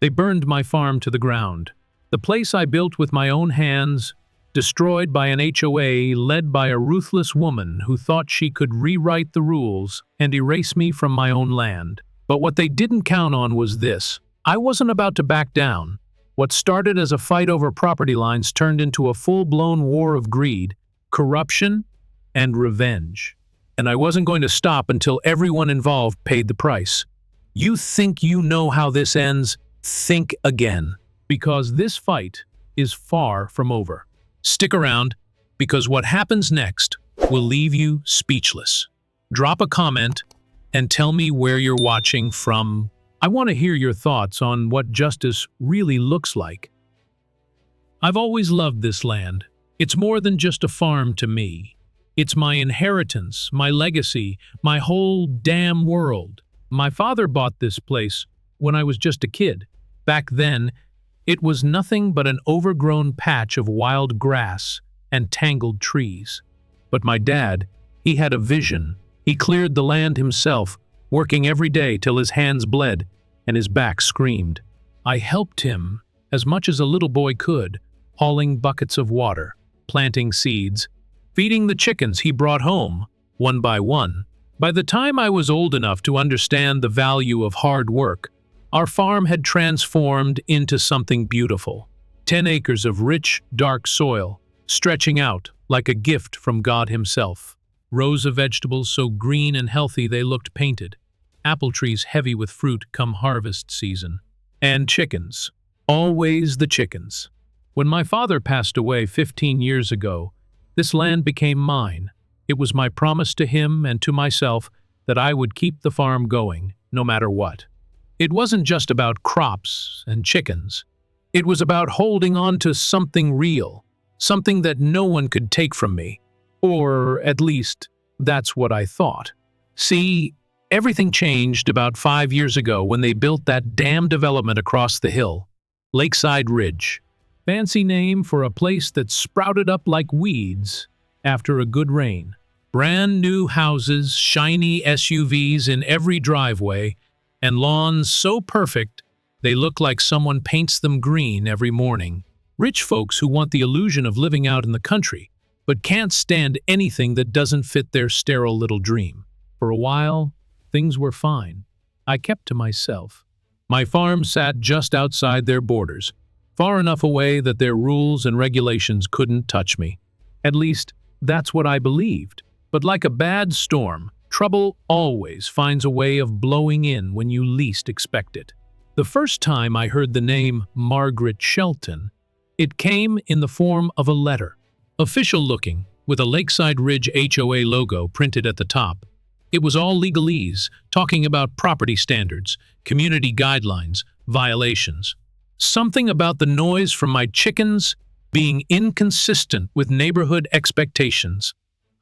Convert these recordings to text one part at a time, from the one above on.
They burned my farm to the ground. The place I built with my own hands, destroyed by an HOA led by a ruthless woman who thought she could rewrite the rules and erase me from my own land. But what they didn't count on was this. I wasn't about to back down. What started as a fight over property lines turned into a full-blown war of greed, corruption, and revenge. And I wasn't going to stop until everyone involved paid the price. You think you know how this ends? Think again. Because this fight is far from over. Stick around, because what happens next will leave you speechless. Drop a comment and tell me where you're watching from. I want to hear your thoughts on what justice really looks like. I've always loved this land. It's more than just a farm to me. It's my inheritance, my legacy, my whole damn world. My father bought this place when I was just a kid. Back then, it was nothing but an overgrown patch of wild grass and tangled trees. But my dad, he had a vision. He cleared the land himself, working every day till his hands bled and his back screamed. I helped him as much as a little boy could, hauling buckets of water, planting seeds, feeding the chickens he brought home, one by one. By the time I was old enough to understand the value of hard work, our farm had transformed into something beautiful. 10 acres of rich, dark soil, stretching out like a gift from God himself. Rows of vegetables so green and healthy they looked painted. Apple trees heavy with fruit come harvest season. And chickens. Always the chickens. When my father passed away 15 years ago, this land became mine. It was my promise to him and to myself that I would keep the farm going, no matter what. It wasn't just about crops and chickens. It was about holding on to something real, something that no one could take from me. Or at least, that's what I thought. See, everything changed about 5 years ago when they built that damn development across the hill, Lakeside Ridge. Fancy name for a place that sprouted up like weeds after a good rain. Brand new houses, shiny SUVs in every driveway, and lawns so perfect they look like someone paints them green every morning. Rich folks who want the illusion of living out in the country, but can't stand anything that doesn't fit their sterile little dream. For a while, things were fine. I kept to myself. My farm sat just outside their borders, far enough away that their rules and regulations couldn't touch me. At least, that's what I believed. But like a bad storm, trouble always finds a way of blowing in when you least expect it. The first time I heard the name Margaret Shelton, it came in the form of a letter. Official looking, with a Lakeside Ridge HOA logo printed at the top. It was all legalese, talking about property standards, community guidelines, violations. Something about the noise from my chickens being inconsistent with neighborhood expectations.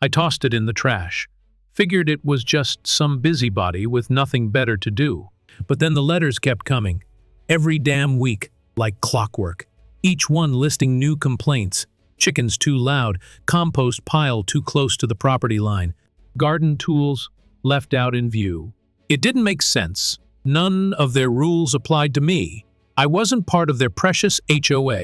I tossed it in the trash. Figured it was just some busybody with nothing better to do. But then the letters kept coming. Every damn week, like clockwork. Each one listing new complaints. Chickens too loud, compost pile too close to the property line, garden tools left out in view. It didn't make sense. None of their rules applied to me. I wasn't part of their precious HOA.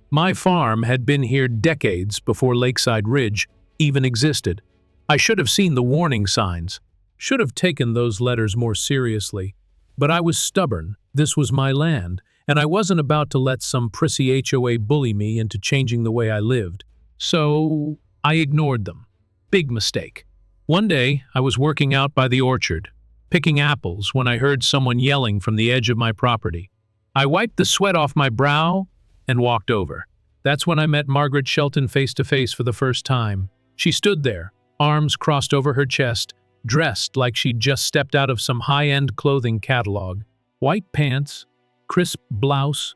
My farm had been here decades before Lakeside Ridge even existed. I should have seen the warning signs, should have taken those letters more seriously. But I was stubborn. This was my land, and I wasn't about to let some prissy HOA bully me into changing the way I lived. So I ignored them. Big mistake. One day, I was working out by the orchard, picking apples, when I heard someone yelling from the edge of my property. I wiped the sweat off my brow and walked over. That's when I met Margaret Shelton face to face for the first time. She stood there, arms crossed over her chest, dressed like she'd just stepped out of some high-end clothing catalog. White pants, crisp blouse,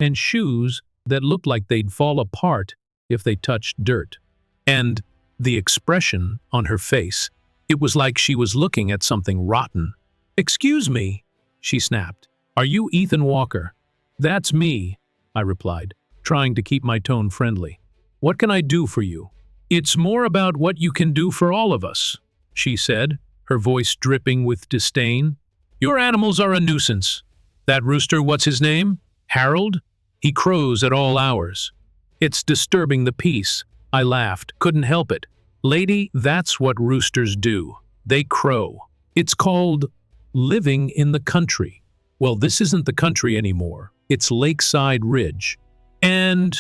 and shoes that looked like they'd fall apart if they touched dirt. And the expression on her face, it was like she was looking at something rotten. "Excuse me," she snapped. "Are you Ethan Walker?" "That's me," I replied, trying to keep my tone friendly. "What can I do for you?" "It's more about what you can do for all of us," she said, her voice dripping with disdain. "Your animals are a nuisance. That rooster, what's his name? Harold? He crows at all hours. It's disturbing the peace. I laughed, couldn't help it. Lady, that's what roosters do. They crow. It's called living in the country. Well, this isn't the country anymore. It's Lakeside Ridge. And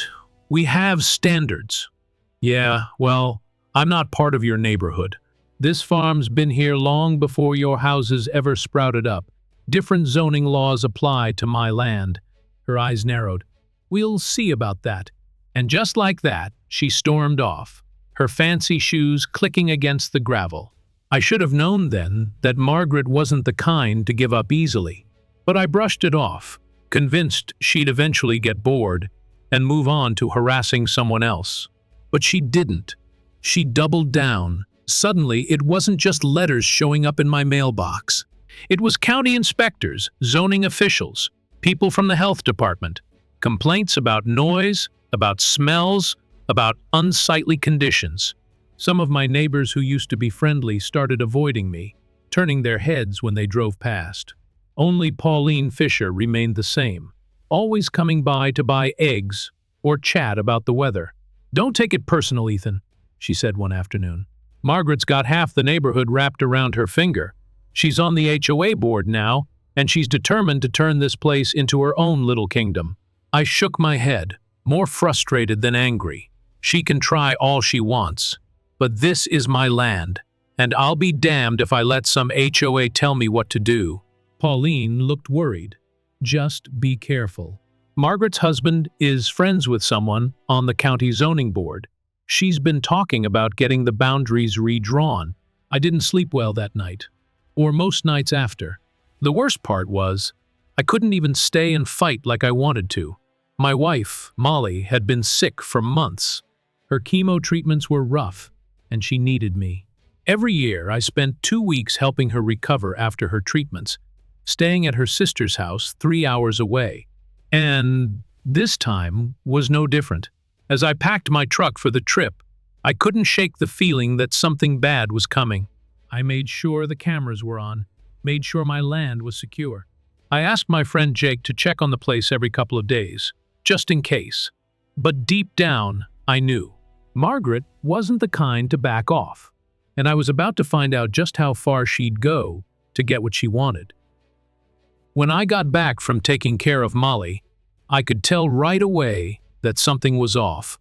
we have standards. Yeah, well, I'm not part of your neighborhood. This farm's been here long before your houses ever sprouted up. Different zoning laws apply to my land. Her eyes narrowed. We'll see about that. And just like that, she stormed off, her fancy shoes clicking against the gravel. I should have known then that Margaret wasn't the kind to give up easily. But I brushed it off, convinced she'd eventually get bored and move on to harassing someone else. But she didn't. She doubled down. Suddenly, it wasn't just letters showing up in my mailbox. It was county inspectors, zoning officials, people from the health department, complaints about noise, about smells, about unsightly conditions. Some of my neighbors who used to be friendly started avoiding me, turning their heads when they drove past. Only Pauline Fisher remained the same, always coming by to buy eggs or chat about the weather. Don't take it personal, Ethan, she said one afternoon. Margaret's got half the neighborhood wrapped around her finger. She's on the HOA board now, and she's determined to turn this place into her own little kingdom. I shook my head, more frustrated than angry. She can try all she wants, but this is my land, and I'll be damned if I let some HOA tell me what to do. Pauline looked worried. Just be careful. Margaret's husband is friends with someone on the county zoning board. She's been talking about getting the boundaries redrawn. I didn't sleep well that night, or most nights after. The worst part was, I couldn't even stay and fight like I wanted to. My wife, Molly, had been sick for months. Her chemo treatments were rough, and she needed me. Every year, I spent 2 weeks helping her recover after her treatments, staying at her sister's house 3 hours away. And this time was no different. As I packed my truck for the trip, I couldn't shake the feeling that something bad was coming. I made sure the cameras were on, made sure my land was secure. I asked my friend Jake to check on the place every couple of days, just in case. But deep down, I knew. Margaret wasn't the kind to back off, and I was about to find out just how far she'd go to get what she wanted. When I got back from taking care of Molly, I could tell right away that something was off.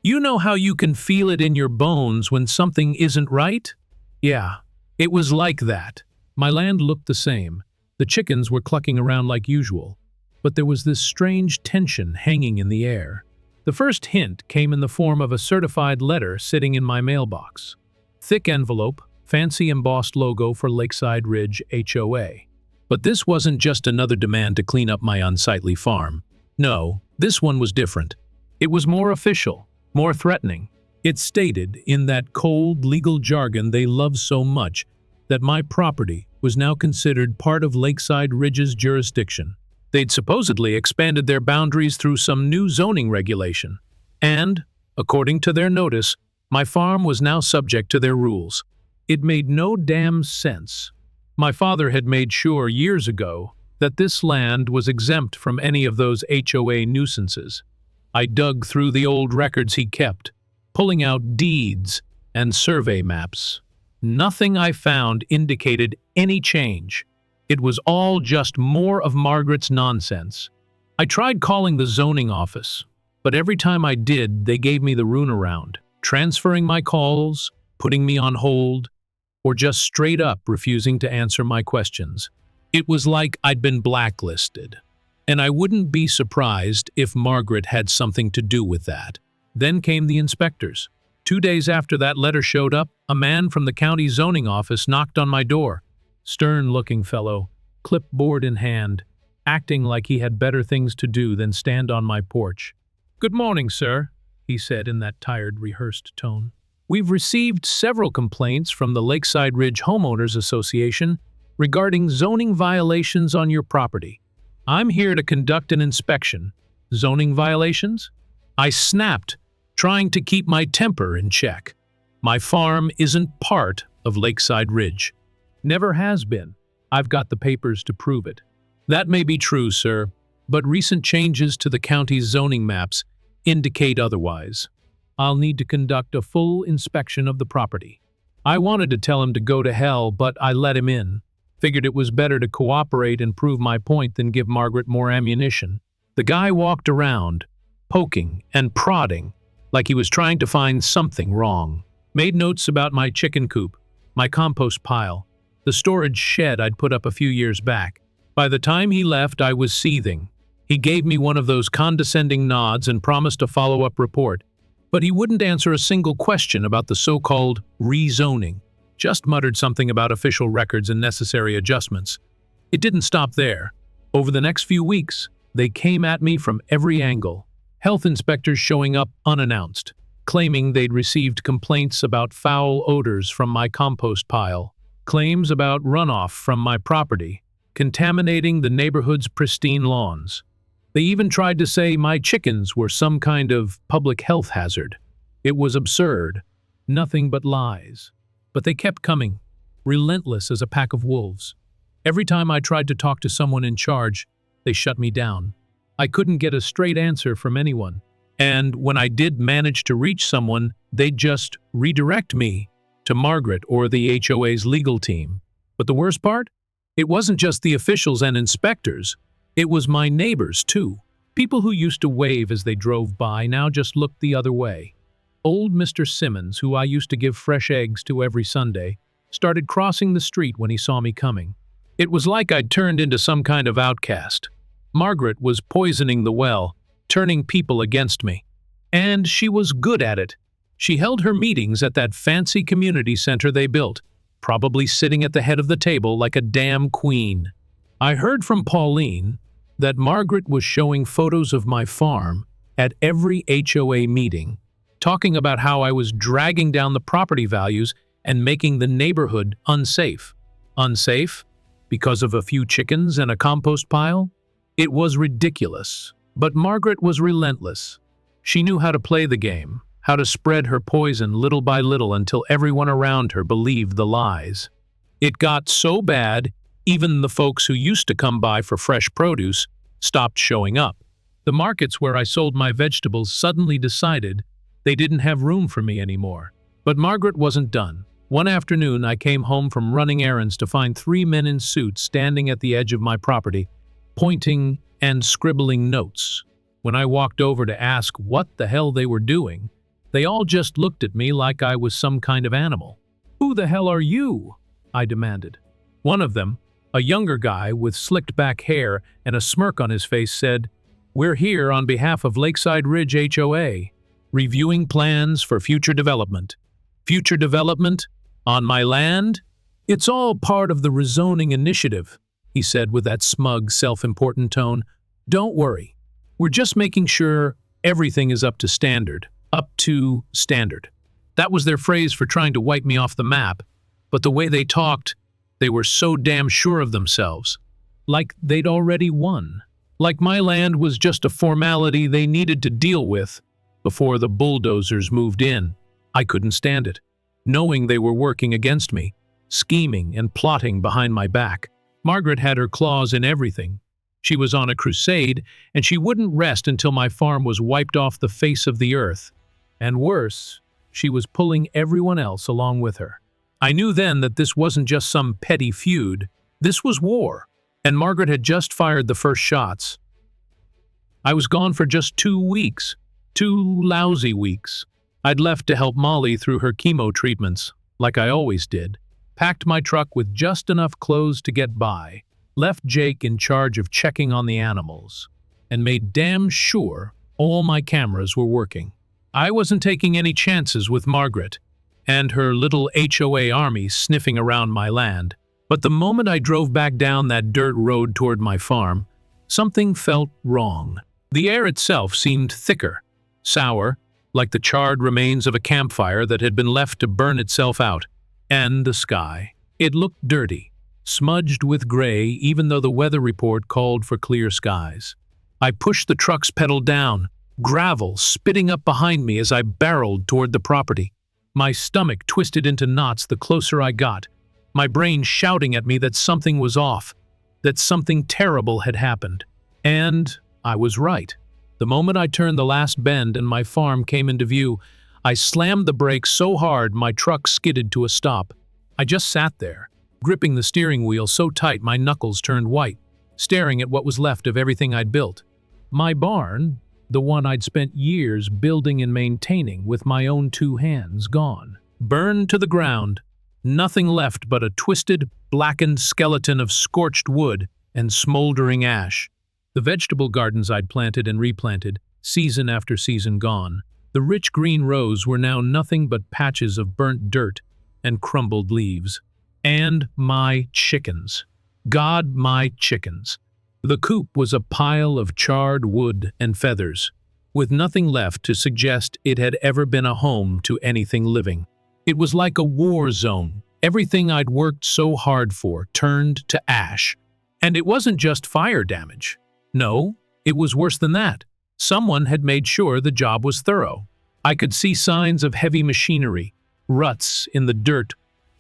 You know how you can feel it in your bones when something isn't right? Yeah, it was like that. My land looked the same. The chickens were clucking around like usual, but there was this strange tension hanging in the air. The first hint came in the form of a certified letter sitting in my mailbox. Thick envelope, fancy embossed logo for Lakeside Ridge HOA. But this wasn't just another demand to clean up my unsightly farm. No, this one was different. It was more official, more threatening. It stated, in that cold legal jargon they love so much, that my property was now considered part of Lakeside Ridge's jurisdiction. They'd supposedly expanded their boundaries through some new zoning regulation. And, according to their notice, my farm was now subject to their rules. It made no damn sense. My father had made sure years ago that this land was exempt from any of those HOA nuisances. I dug through the old records he kept, pulling out deeds and survey maps. Nothing I found indicated any change. It was all just more of Margaret's nonsense. I tried calling the zoning office, but every time I did, they gave me the runaround, transferring my calls, putting me on hold, or just straight up refusing to answer my questions. It was like I'd been blacklisted. And I wouldn't be surprised if Margaret had something to do with that. Then came the inspectors. 2 days after that letter showed up, a man from the county zoning office knocked on my door. Stern-looking fellow, clipboard in hand, acting like he had better things to do than stand on my porch. "Good morning, sir," he said in that tired, rehearsed tone. "We've received several complaints from the Lakeside Ridge Homeowners Association regarding zoning violations on your property. I'm here to conduct an inspection. Zoning violations?" I snapped, trying to keep my temper in check. My farm isn't part of Lakeside Ridge. Never has been. I've got the papers to prove it. That may be true, sir, but recent changes to the county's zoning maps indicate otherwise. I'll need to conduct a full inspection of the property. I wanted to tell him to go to hell, but I let him in. Figured it was better to cooperate and prove my point than give Margaret more ammunition. The guy walked around, poking and prodding, like he was trying to find something wrong. Made notes about my chicken coop, my compost pile, the storage shed I'd put up a few years back. By the time he left, I was seething. He gave me one of those condescending nods and promised a follow-up report. But he wouldn't answer a single question about the so-called rezoning. Just muttered something about official records and necessary adjustments. It didn't stop there. Over the next few weeks, they came at me from every angle. Health inspectors showing up unannounced, claiming they'd received complaints about foul odors from my compost pile, claims about runoff from my property, contaminating the neighborhood's pristine lawns. They even tried to say my chickens were some kind of public health hazard. It was absurd, nothing but lies. But they kept coming, relentless as a pack of wolves. Every time I tried to talk to someone in charge, they shut me down. I couldn't get a straight answer from anyone. And when I did manage to reach someone, they'd just redirect me to Margaret or the HOA's legal team. But the worst part? It wasn't just the officials and inspectors. It was my neighbors, too. People who used to wave as they drove by now just looked the other way. Old Mr. Simmons, who I used to give fresh eggs to every Sunday, started crossing the street when he saw me coming. It was like I'd turned into some kind of outcast. Margaret was poisoning the well, turning people against me. And she was good at it. She held her meetings at that fancy community center they built, probably sitting at the head of the table like a damn queen. I heard from Pauline that Margaret was showing photos of my farm at every HOA meeting, talking about how I was dragging down the property values and making the neighborhood unsafe. Unsafe? Because of a few chickens and a compost pile? It was ridiculous. But Margaret was relentless. She knew how to play the game, how to spread her poison little by little until everyone around her believed the lies. It got so bad, even the folks who used to come by for fresh produce stopped showing up. The markets where I sold my vegetables suddenly decided they didn't have room for me anymore. But Margaret wasn't done. One afternoon, I came home from running errands to find 3 men in suits standing at the edge of my property, pointing and scribbling notes. When I walked over to ask what the hell they were doing, they all just looked at me like I was some kind of animal. "Who the hell are you?" I demanded. One of them, a younger guy with slicked back hair and a smirk on his face, said, "We're here on behalf of Lakeside Ridge HOA, reviewing plans for future development." Future development? On my land? "It's all part of the rezoning initiative," he said with that smug, self-important tone. "Don't worry. We're just making sure everything is up to standard. Up to standard." That was their phrase for trying to wipe me off the map, but the way they talked, they were so damn sure of themselves. Like they'd already won. Like my land was just a formality they needed to deal with before the bulldozers moved in. I couldn't stand it, knowing they were working against me, scheming and plotting behind my back. Margaret had her claws in everything. She was on a crusade, and she wouldn't rest until my farm was wiped off the face of the earth. And worse, she was pulling everyone else along with her. I knew then that this wasn't just some petty feud. This was war, and Margaret had just fired the first shots. I was gone for just 2 weeks. 2 lousy weeks. I'd left to help Molly through her chemo treatments, like I always did, packed my truck with just enough clothes to get by, left Jake in charge of checking on the animals, and made damn sure all my cameras were working. I wasn't taking any chances with Margaret and her little HOA army sniffing around my land, but the moment I drove back down that dirt road toward my farm, something felt wrong. The air itself seemed thicker, sour, like the charred remains of a campfire that had been left to burn itself out. And the sky. It looked dirty, smudged with gray even though the weather report called for clear skies. I pushed the truck's pedal down, gravel spitting up behind me as I barreled toward the property. My stomach twisted into knots the closer I got, my brain shouting at me that something was off. that something terrible had happened. And I was right. The moment I turned the last bend and my farm came into view, I slammed the brakes so hard my truck skidded to a stop. I just sat there, gripping the steering wheel so tight my knuckles turned white, staring at what was left of everything I'd built. My barn, the one I'd spent years building and maintaining with my own 2 hands, gone. Burned to the ground. Nothing left but a twisted, blackened skeleton of scorched wood and smoldering ash. The vegetable gardens I'd planted and replanted, season after season gone. The rich green rows were now nothing but patches of burnt dirt and crumbled leaves. And my chickens. God, my chickens. The coop was a pile of charred wood and feathers, with nothing left to suggest it had ever been a home to anything living. It was like a war zone. Everything I'd worked so hard for turned to ash. And it wasn't just fire damage. No, it was worse than that. Someone had made sure the job was thorough. I could see signs of heavy machinery, ruts in the dirt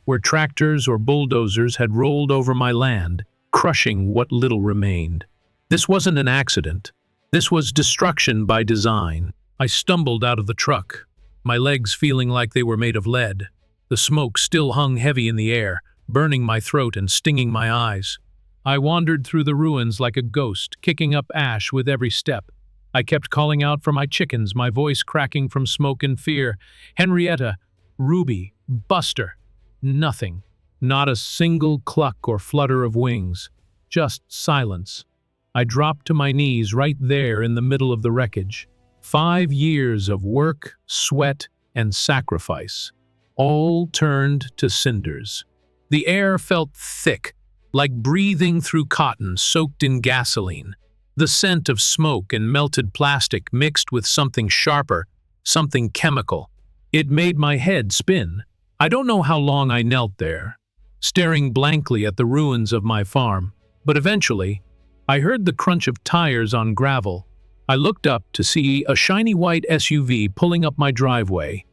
where tractors or bulldozers had rolled over my land, crushing what little remained. This wasn't an accident. This was destruction by design. I stumbled out of the truck, my legs feeling like they were made of lead. The smoke still hung heavy in the air, burning my throat and stinging my eyes. I wandered through the ruins like a ghost, kicking up ash with every step. I kept calling out for my chickens, my voice cracking from smoke and fear. Henrietta, Ruby, Buster. Nothing. Not a single cluck or flutter of wings. Just silence. I dropped to my knees right there in the middle of the wreckage. 5 years of work, sweat, and sacrifice, all turned to cinders. The air felt thick, like breathing through cotton soaked in gasoline. The scent of smoke and melted plastic mixed with something sharper, something chemical. It made my head spin. I don't know how long I knelt there, staring blankly at the ruins of my farm, but eventually, I heard the crunch of tires on gravel. I looked up to see a shiny white SUV pulling up my driveway,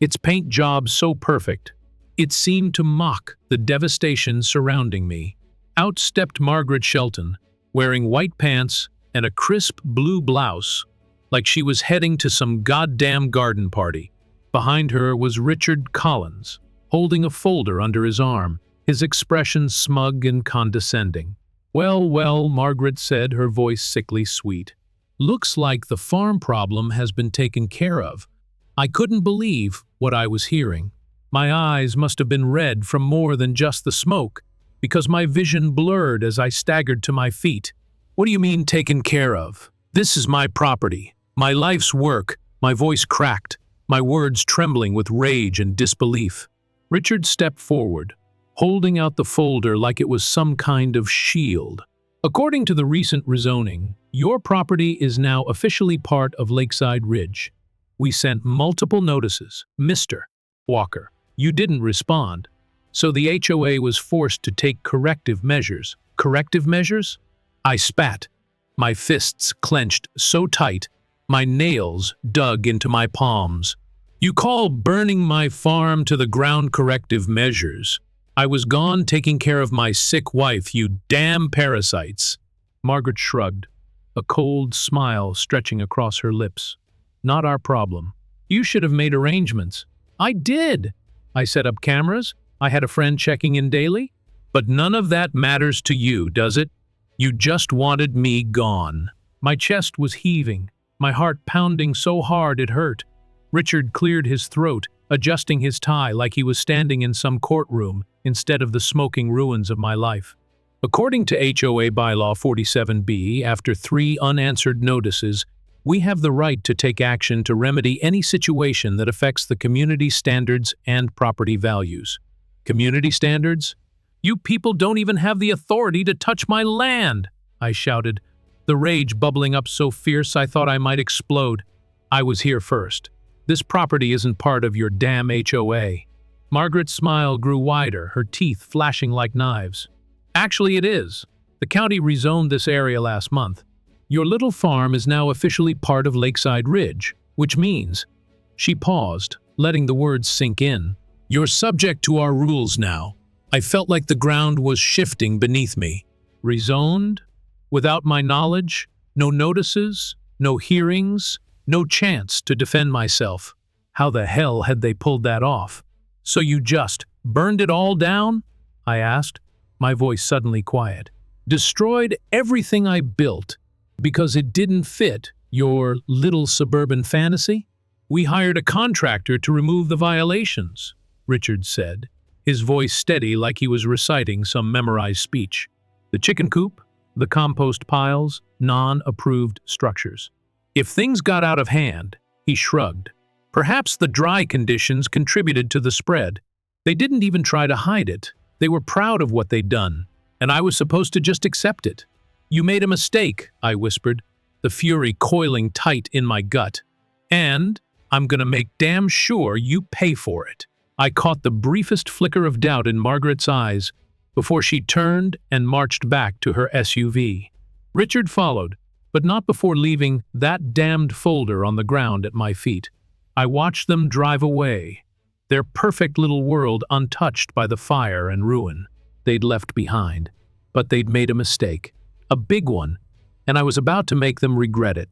its paint job so perfect, it seemed to mock the devastation surrounding me. Out stepped Margaret Shelton, wearing white pants and a crisp blue blouse, like she was heading to some goddamn garden party. Behind her was Richard Collins, holding a folder under his arm, his expression smug and condescending. "Well, well," Margaret said, her voice sickly sweet. "Looks like the farm problem has been taken care of." I couldn't believe what I was hearing. My eyes must have been red from more than just the smoke, because my vision blurred as I staggered to my feet. "What do you mean taken care of? This is my property, my life's work." My voice cracked, my words trembling with rage and disbelief. Richard stepped forward, holding out the folder like it was some kind of shield. "According to the recent rezoning, your property is now officially part of Lakeside Ridge. We sent multiple notices. Mr. Walker, you didn't respond, so the HOA was forced to take corrective measures." Corrective measures? I spat, my fists clenched so tight, my nails dug into my palms. "You call burning my farm to the ground corrective measures? I was gone taking care of my sick wife, you damn parasites." Margaret shrugged, a cold smile stretching across her lips. "Not our problem. You should have made arrangements." "I did. I set up cameras. I had a friend checking in daily. But none of that matters to you, does it? You just wanted me gone." My chest was heaving, my heart pounding so hard it hurt. Richard cleared his throat, adjusting his tie like he was standing in some courtroom instead of the smoking ruins of my life. "According to HOA Bylaw 47B, after 3 unanswered notices, we have the right to take action to remedy any situation that affects the community standards and property values." Community standards? "You people don't even have the authority to touch my land!" I shouted, the rage bubbling up so fierce I thought I might explode. "I was here first. This property isn't part of your damn HOA." Margaret's smile grew wider, her teeth flashing like knives. "Actually, it is. The county rezoned this area last month. Your little farm is now officially part of Lakeside Ridge, which means—" She paused, letting the words sink in. "You're subject to our rules now." I felt like the ground was shifting beneath me. Rezoned? Without my knowledge? No notices? No hearings? No chance to defend myself? How the hell had they pulled that off? So you just burned it all down? I asked, my voice suddenly quiet. Destroyed everything I built because it didn't fit your little suburban fantasy? We hired a contractor to remove the violations, Richard said, his voice steady like he was reciting some memorized speech. The chicken coop, the compost piles, non-approved structures. If things got out of hand, he shrugged. Perhaps the dry conditions contributed to the spread. They didn't even try to hide it. They were proud of what they'd done, and I was supposed to just accept it. You made a mistake, I whispered, the fury coiling tight in my gut. And I'm gonna make damn sure you pay for it. I caught the briefest flicker of doubt in Margaret's eyes before she turned and marched back to her SUV. Richard followed, but not before leaving that damned folder on the ground at my feet. I watched them drive away, their perfect little world untouched by the fire and ruin they'd left behind. But they'd made a mistake, a big one, and I was about to make them regret it.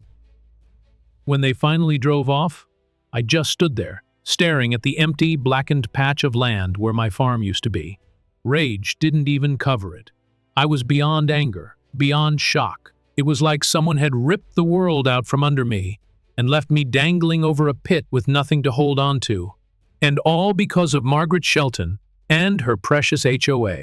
When they finally drove off, I just stood there, staring at the empty, blackened patch of land where my farm used to be. Rage didn't even cover it. I was beyond anger, beyond shock. It was like someone had ripped the world out from under me and left me dangling over a pit with nothing to hold on to. And all because of Margaret Shelton and her precious HOA.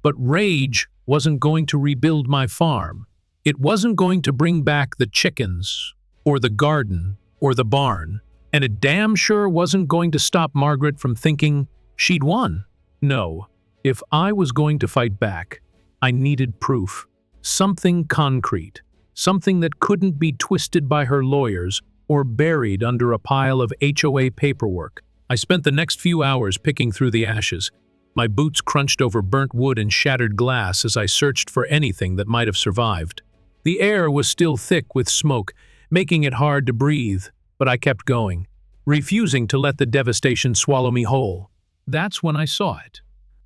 But rage wasn't going to rebuild my farm. It wasn't going to bring back the chickens, or the garden, or the barn. And it damn sure wasn't going to stop Margaret from thinking she'd won. No, if I was going to fight back, I needed proof. Something concrete. Something that couldn't be twisted by her lawyers or buried under a pile of HOA paperwork. I spent the next few hours picking through the ashes. My boots crunched over burnt wood and shattered glass as I searched for anything that might have survived. The air was still thick with smoke, making it hard to breathe, but I kept going, refusing to let the devastation swallow me whole. That's when I saw it.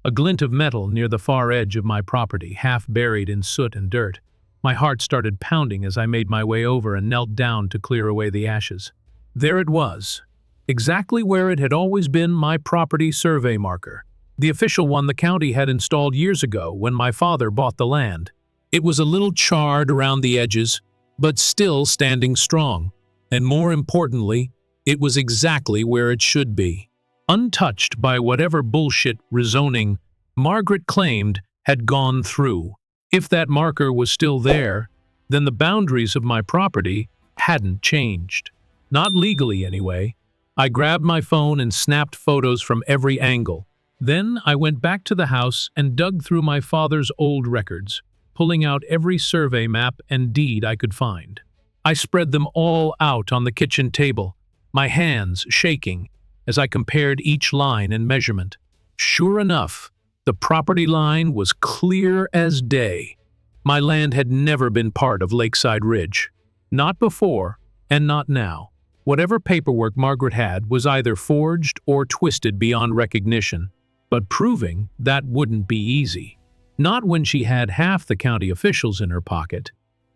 A glint of metal near the far edge of my property, half buried in soot and dirt. My heart started pounding as I made my way over and knelt down to clear away the ashes. There it was, exactly where it had always been, my property survey marker. The official one the county had installed years ago when my father bought the land. It was a little charred around the edges, but still standing strong. And more importantly, it was exactly where it should be. Untouched by whatever bullshit rezoning Margaret claimed had gone through. If that marker was still there, then the boundaries of my property hadn't changed. Not legally, anyway. I grabbed my phone and snapped photos from every angle. Then I went back to the house and dug through my father's old records, pulling out every survey map and deed I could find. I spread them all out on the kitchen table, my hands shaking as I compared each line and measurement. Sure enough, the property line was clear as day. My land had never been part of Lakeside Ridge. Not before, and not now. Whatever paperwork Margaret had was either forged or twisted beyond recognition. But proving that wouldn't be easy. Not when she had half the county officials in her pocket.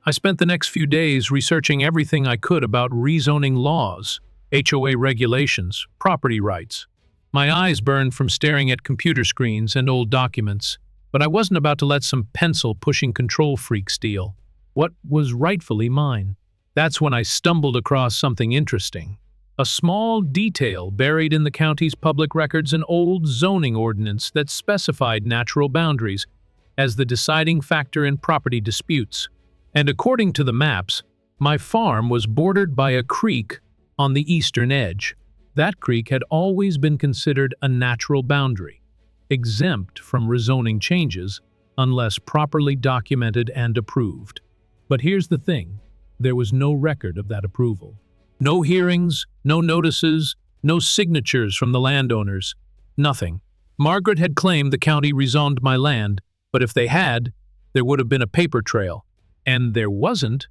I spent the next few days researching everything I could about rezoning laws, HOA regulations, property rights. My eyes burned from staring at computer screens and old documents, but I wasn't about to let some pencil-pushing control freak steal what was rightfully mine. That's when I stumbled across something interesting. A small detail buried in the county's public records, an old zoning ordinance that specified natural boundaries as the deciding factor in property disputes. And according to the maps, my farm was bordered by a creek on the eastern edge. That creek had always been considered a natural boundary, exempt from rezoning changes unless properly documented and approved. But here's the thing, there was no record of that approval. No hearings, no notices, no signatures from the landowners, nothing. Margaret had claimed the county rezoned my land, but if they had, there would have been a paper trail. And there wasn't.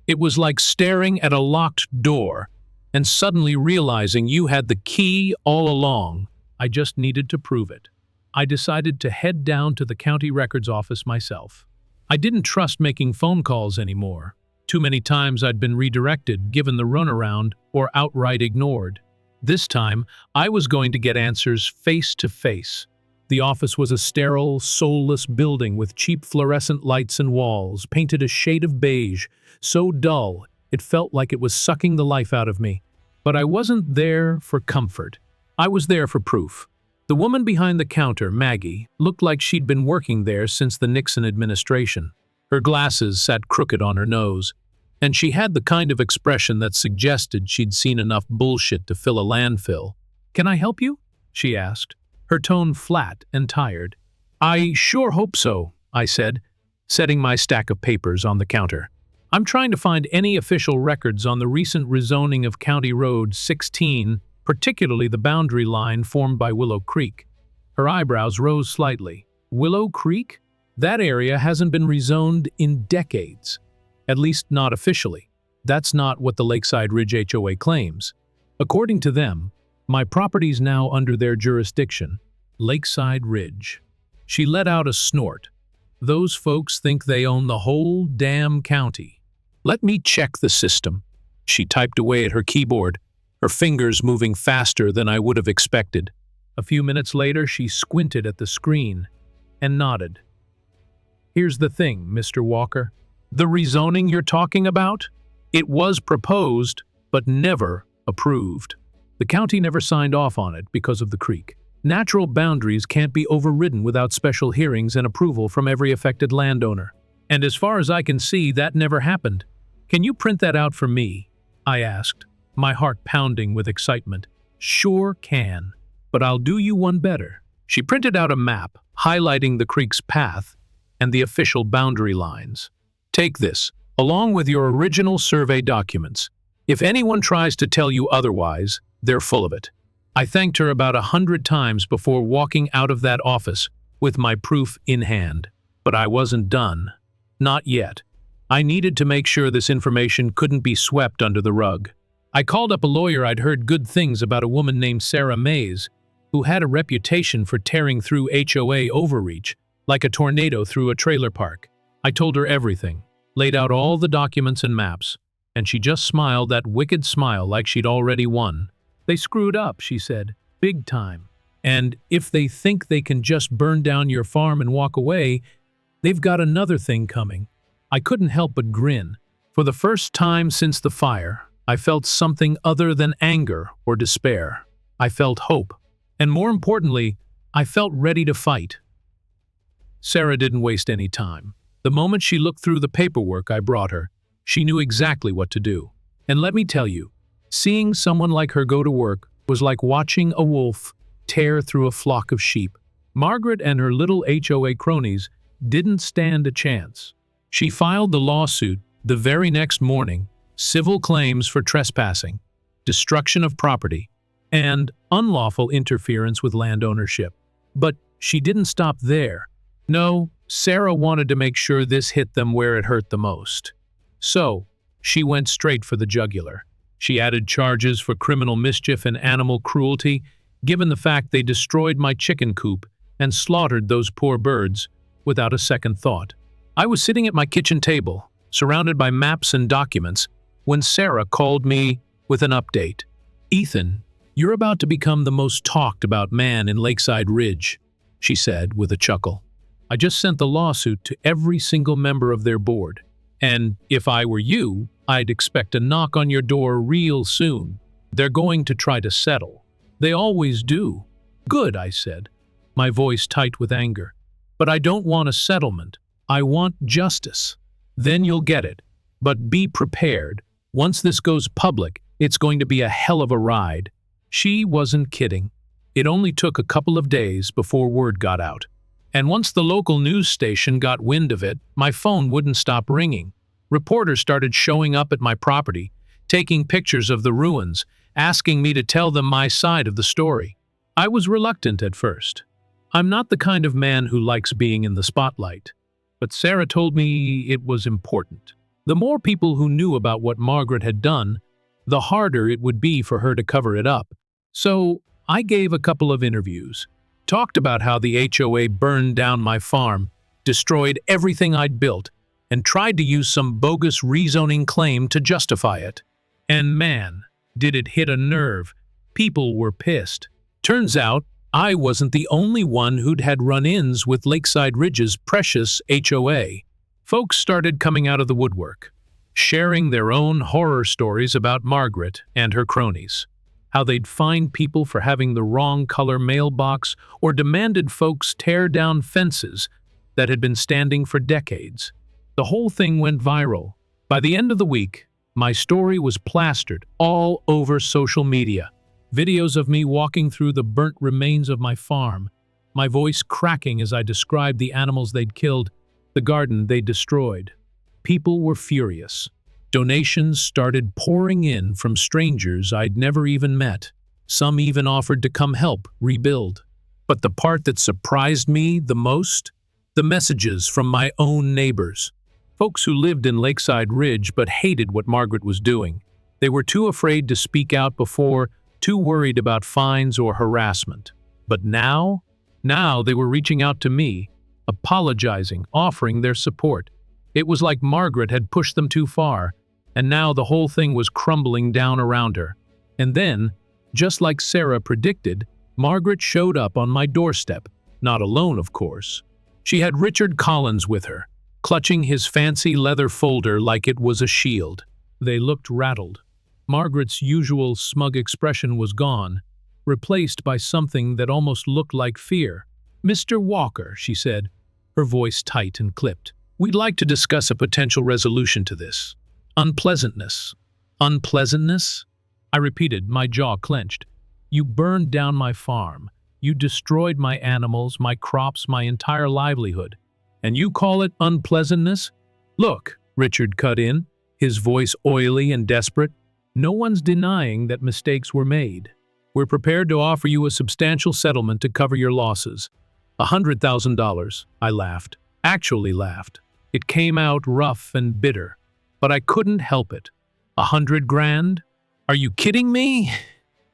It was like staring at a locked door and suddenly realizing you had the key all along. I just needed to prove it. I decided to head down to the county records office myself. I didn't trust making phone calls anymore. Too many times I'd been redirected, given the runaround, or outright ignored. This time, I was going to get answers face to face. The office was a sterile, soulless building with cheap fluorescent lights and walls, painted a shade of beige, so dull it felt like it was sucking the life out of me. But I wasn't there for comfort. I was there for proof. The woman behind the counter, Maggie, looked like she'd been working there since the Nixon administration. Her glasses sat crooked on her nose, and she had the kind of expression that suggested she'd seen enough bullshit to fill a landfill. "Can I help you?" she asked, her tone flat and tired. "I sure hope so," I said, setting my stack of papers on the counter. "I'm trying to find any official records on the recent rezoning of County Road 16, particularly the boundary line formed by Willow Creek." Her eyebrows rose slightly. "Willow Creek? That area hasn't been rezoned in decades. At least not officially. That's not what the Lakeside Ridge HOA claims. According to them, my property's now under their jurisdiction. Lakeside Ridge." She let out a snort. "Those folks think they own the whole damn county. Let me check the system." She typed away at her keyboard, her fingers moving faster than I would have expected. A few minutes later, she squinted at the screen and nodded. "Here's the thing, Mr. Walker. The rezoning you're talking about? It was proposed, but never approved. The county never signed off on it because of the creek. Natural boundaries can't be overridden without special hearings and approval from every affected landowner. And as far as I can see, that never happened. Can you print that out for me?" I asked, my heart pounding with excitement. "Sure can, but I'll do you one better." She printed out a map, highlighting the creek's path and the official boundary lines. "Take this, along with your original survey documents. If anyone tries to tell you otherwise, they're full of it." I thanked her about 100 times before walking out of that office with my proof in hand. But I wasn't done. Not yet. I needed to make sure this information couldn't be swept under the rug. I called up a lawyer I'd heard good things about, a woman named Sarah Mays, who had a reputation for tearing through HOA overreach, like a tornado through a trailer park. I told her everything, laid out all the documents and maps, and she just smiled that wicked smile like she'd already won. "They screwed up," she said, "big time. And if they think they can just burn down your farm and walk away, they've got another thing coming." I couldn't help but grin. For the first time since the fire, I felt something other than anger or despair. I felt hope. And more importantly, I felt ready to fight. Sarah didn't waste any time. The moment she looked through the paperwork I brought her, she knew exactly what to do. And let me tell you, seeing someone like her go to work was like watching a wolf tear through a flock of sheep. Margaret and her little HOA cronies didn't stand a chance. She filed the lawsuit the very next morning, civil claims for trespassing, destruction of property, and unlawful interference with land ownership. But she didn't stop there. No, Sarah wanted to make sure this hit them where it hurt the most. So, she went straight for the jugular. She added charges for criminal mischief and animal cruelty, given the fact they destroyed my chicken coop and slaughtered those poor birds without a second thought. I was sitting at my kitchen table, surrounded by maps and documents, when Sarah called me with an update. "Ethan, you're about to become the most talked about man in Lakeside Ridge," she said with a chuckle. "I just sent the lawsuit to every single member of their board. And if I were you, I'd expect a knock on your door real soon. They're going to try to settle. They always do." "Good," I said, my voice tight with anger. "But I don't want a settlement. I want justice. Then you'll get it. But be prepared. Once this goes public, it's going to be a hell of a ride." She wasn't kidding. It only took a couple of days before word got out. And once the local news station got wind of it, my phone wouldn't stop ringing. Reporters started showing up at my property, taking pictures of the ruins, asking me to tell them my side of the story. I was reluctant at first. I'm not the kind of man who likes being in the spotlight. But Sarah told me it was important. The more people who knew about what Margaret had done, the harder it would be for her to cover it up. So I gave a couple of interviews, talked about how the HOA burned down my farm, destroyed everything I'd built, and tried to use some bogus rezoning claim to justify it. And man, did it hit a nerve. People were pissed. Turns out, I wasn't the only one who'd had run-ins with Lakeside Ridge's precious HOA. Folks started coming out of the woodwork, sharing their own horror stories about Margaret and her cronies. How they'd fined people for having the wrong color mailbox or demanded folks tear down fences that had been standing for decades. The whole thing went viral. By the end of the week, my story was plastered all over social media. Videos of me walking through the burnt remains of my farm, my voice cracking as I described the animals they'd killed, the garden they'd destroyed. People were furious. Donations started pouring in from strangers I'd never even met. Some even offered to come help rebuild. But the part that surprised me the most? The messages from my own neighbors. Folks who lived in Lakeside Ridge but hated what Margaret was doing. They were too afraid to speak out before, too worried about fines or harassment. But now they were reaching out to me, apologizing, offering their support. It was like Margaret had pushed them too far, and now the whole thing was crumbling down around her. And then, just like Sarah predicted, Margaret showed up on my doorstep, not alone, of course. She had Richard Collins with her, clutching his fancy leather folder like it was a shield. They looked rattled. Margaret's usual smug expression was gone, replaced by something that almost looked like fear. "Mr. Walker," she said, her voice tight and clipped, "we'd like to discuss a potential resolution to this. Unpleasantness." "Unpleasantness?" I repeated, my jaw clenched. "You burned down my farm. You destroyed my animals, my crops, my entire livelihood. And you call it unpleasantness?" "Look," Richard cut in, his voice oily and desperate, "no one's denying that mistakes were made. We're prepared to offer you a substantial settlement to cover your losses. $100,000. I laughed. Actually laughed. It came out rough and bitter. But I couldn't help it. 100 grand? Are you kidding me?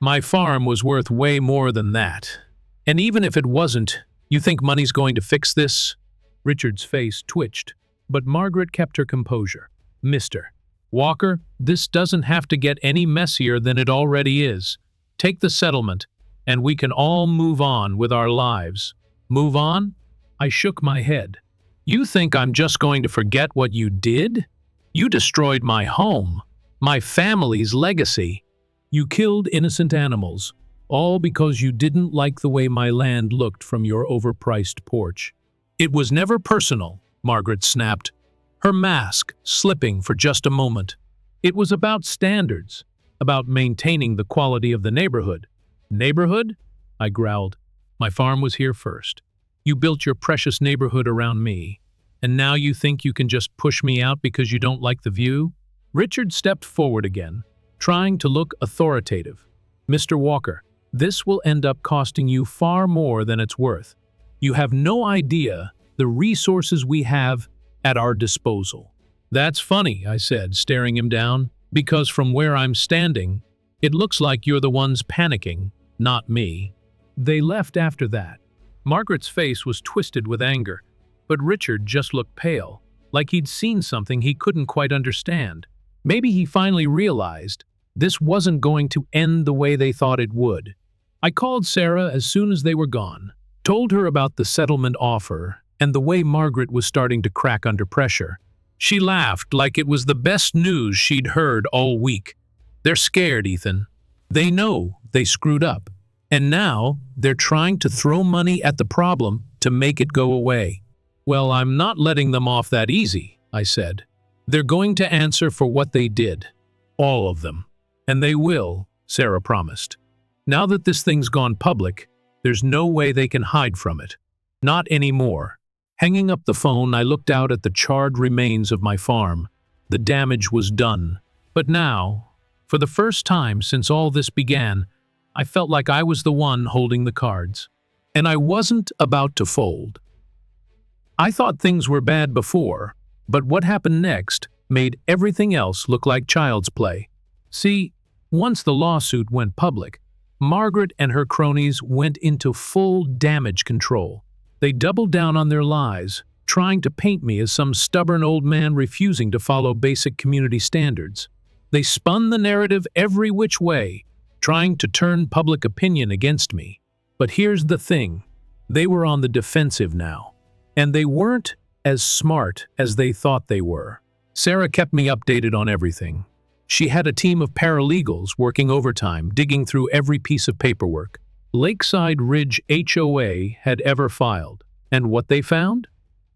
My farm was worth way more than that. And even if it wasn't, you think money's going to fix this?" Richard's face twitched, but Margaret kept her composure. "Mr. Walker, this doesn't have to get any messier than it already is. Take the settlement, and we can all move on with our lives." "Move on?" I shook my head. "You think I'm just going to forget what you did? You destroyed my home, my family's legacy. You killed innocent animals, all because you didn't like the way my land looked from your overpriced porch." "It was never personal," Margaret snapped, her mask slipping for just a moment. "It was about standards, about maintaining the quality of the neighborhood." "Neighborhood?" I growled. "My farm was here first. You built your precious neighborhood around me, and now you think you can just push me out because you don't like the view?" Richard stepped forward again, trying to look authoritative. "Mr. Walker, this will end up costing you far more than it's worth. You have no idea the resources we have at our disposal." "That's funny," I said, staring him down, "because from where I'm standing, it looks like you're the ones panicking, not me." They left after that. Margaret's face was twisted with anger, but Richard just looked pale, like he'd seen something he couldn't quite understand. Maybe he finally realized this wasn't going to end the way they thought it would. I called Sarah as soon as they were gone, told her about the settlement offer and the way Margaret was starting to crack under pressure. She laughed like it was the best news she'd heard all week. "They're scared, Ethan. They know they screwed up. And now they're trying to throw money at the problem to make it go away." "Well, I'm not letting them off that easy," I said. "They're going to answer for what they did. All of them. And they will," Sarah promised. "Now that this thing's gone public, there's no way they can hide from it. Not anymore." Hanging up the phone, I looked out at the charred remains of my farm. The damage was done. But now, for the first time since all this began, I felt like I was the one holding the cards. And I wasn't about to fold. I thought things were bad before, but what happened next made everything else look like child's play. See, once the lawsuit went public, Margaret and her cronies went into full damage control. They doubled down on their lies, trying to paint me as some stubborn old man refusing to follow basic community standards. They spun the narrative every which way, trying to turn public opinion against me. But here's the thing. They were on the defensive now. And they weren't as smart as they thought they were. Sarah kept me updated on everything. She had a team of paralegals working overtime, digging through every piece of paperwork Lakeside Ridge HOA had ever filed. And what they found?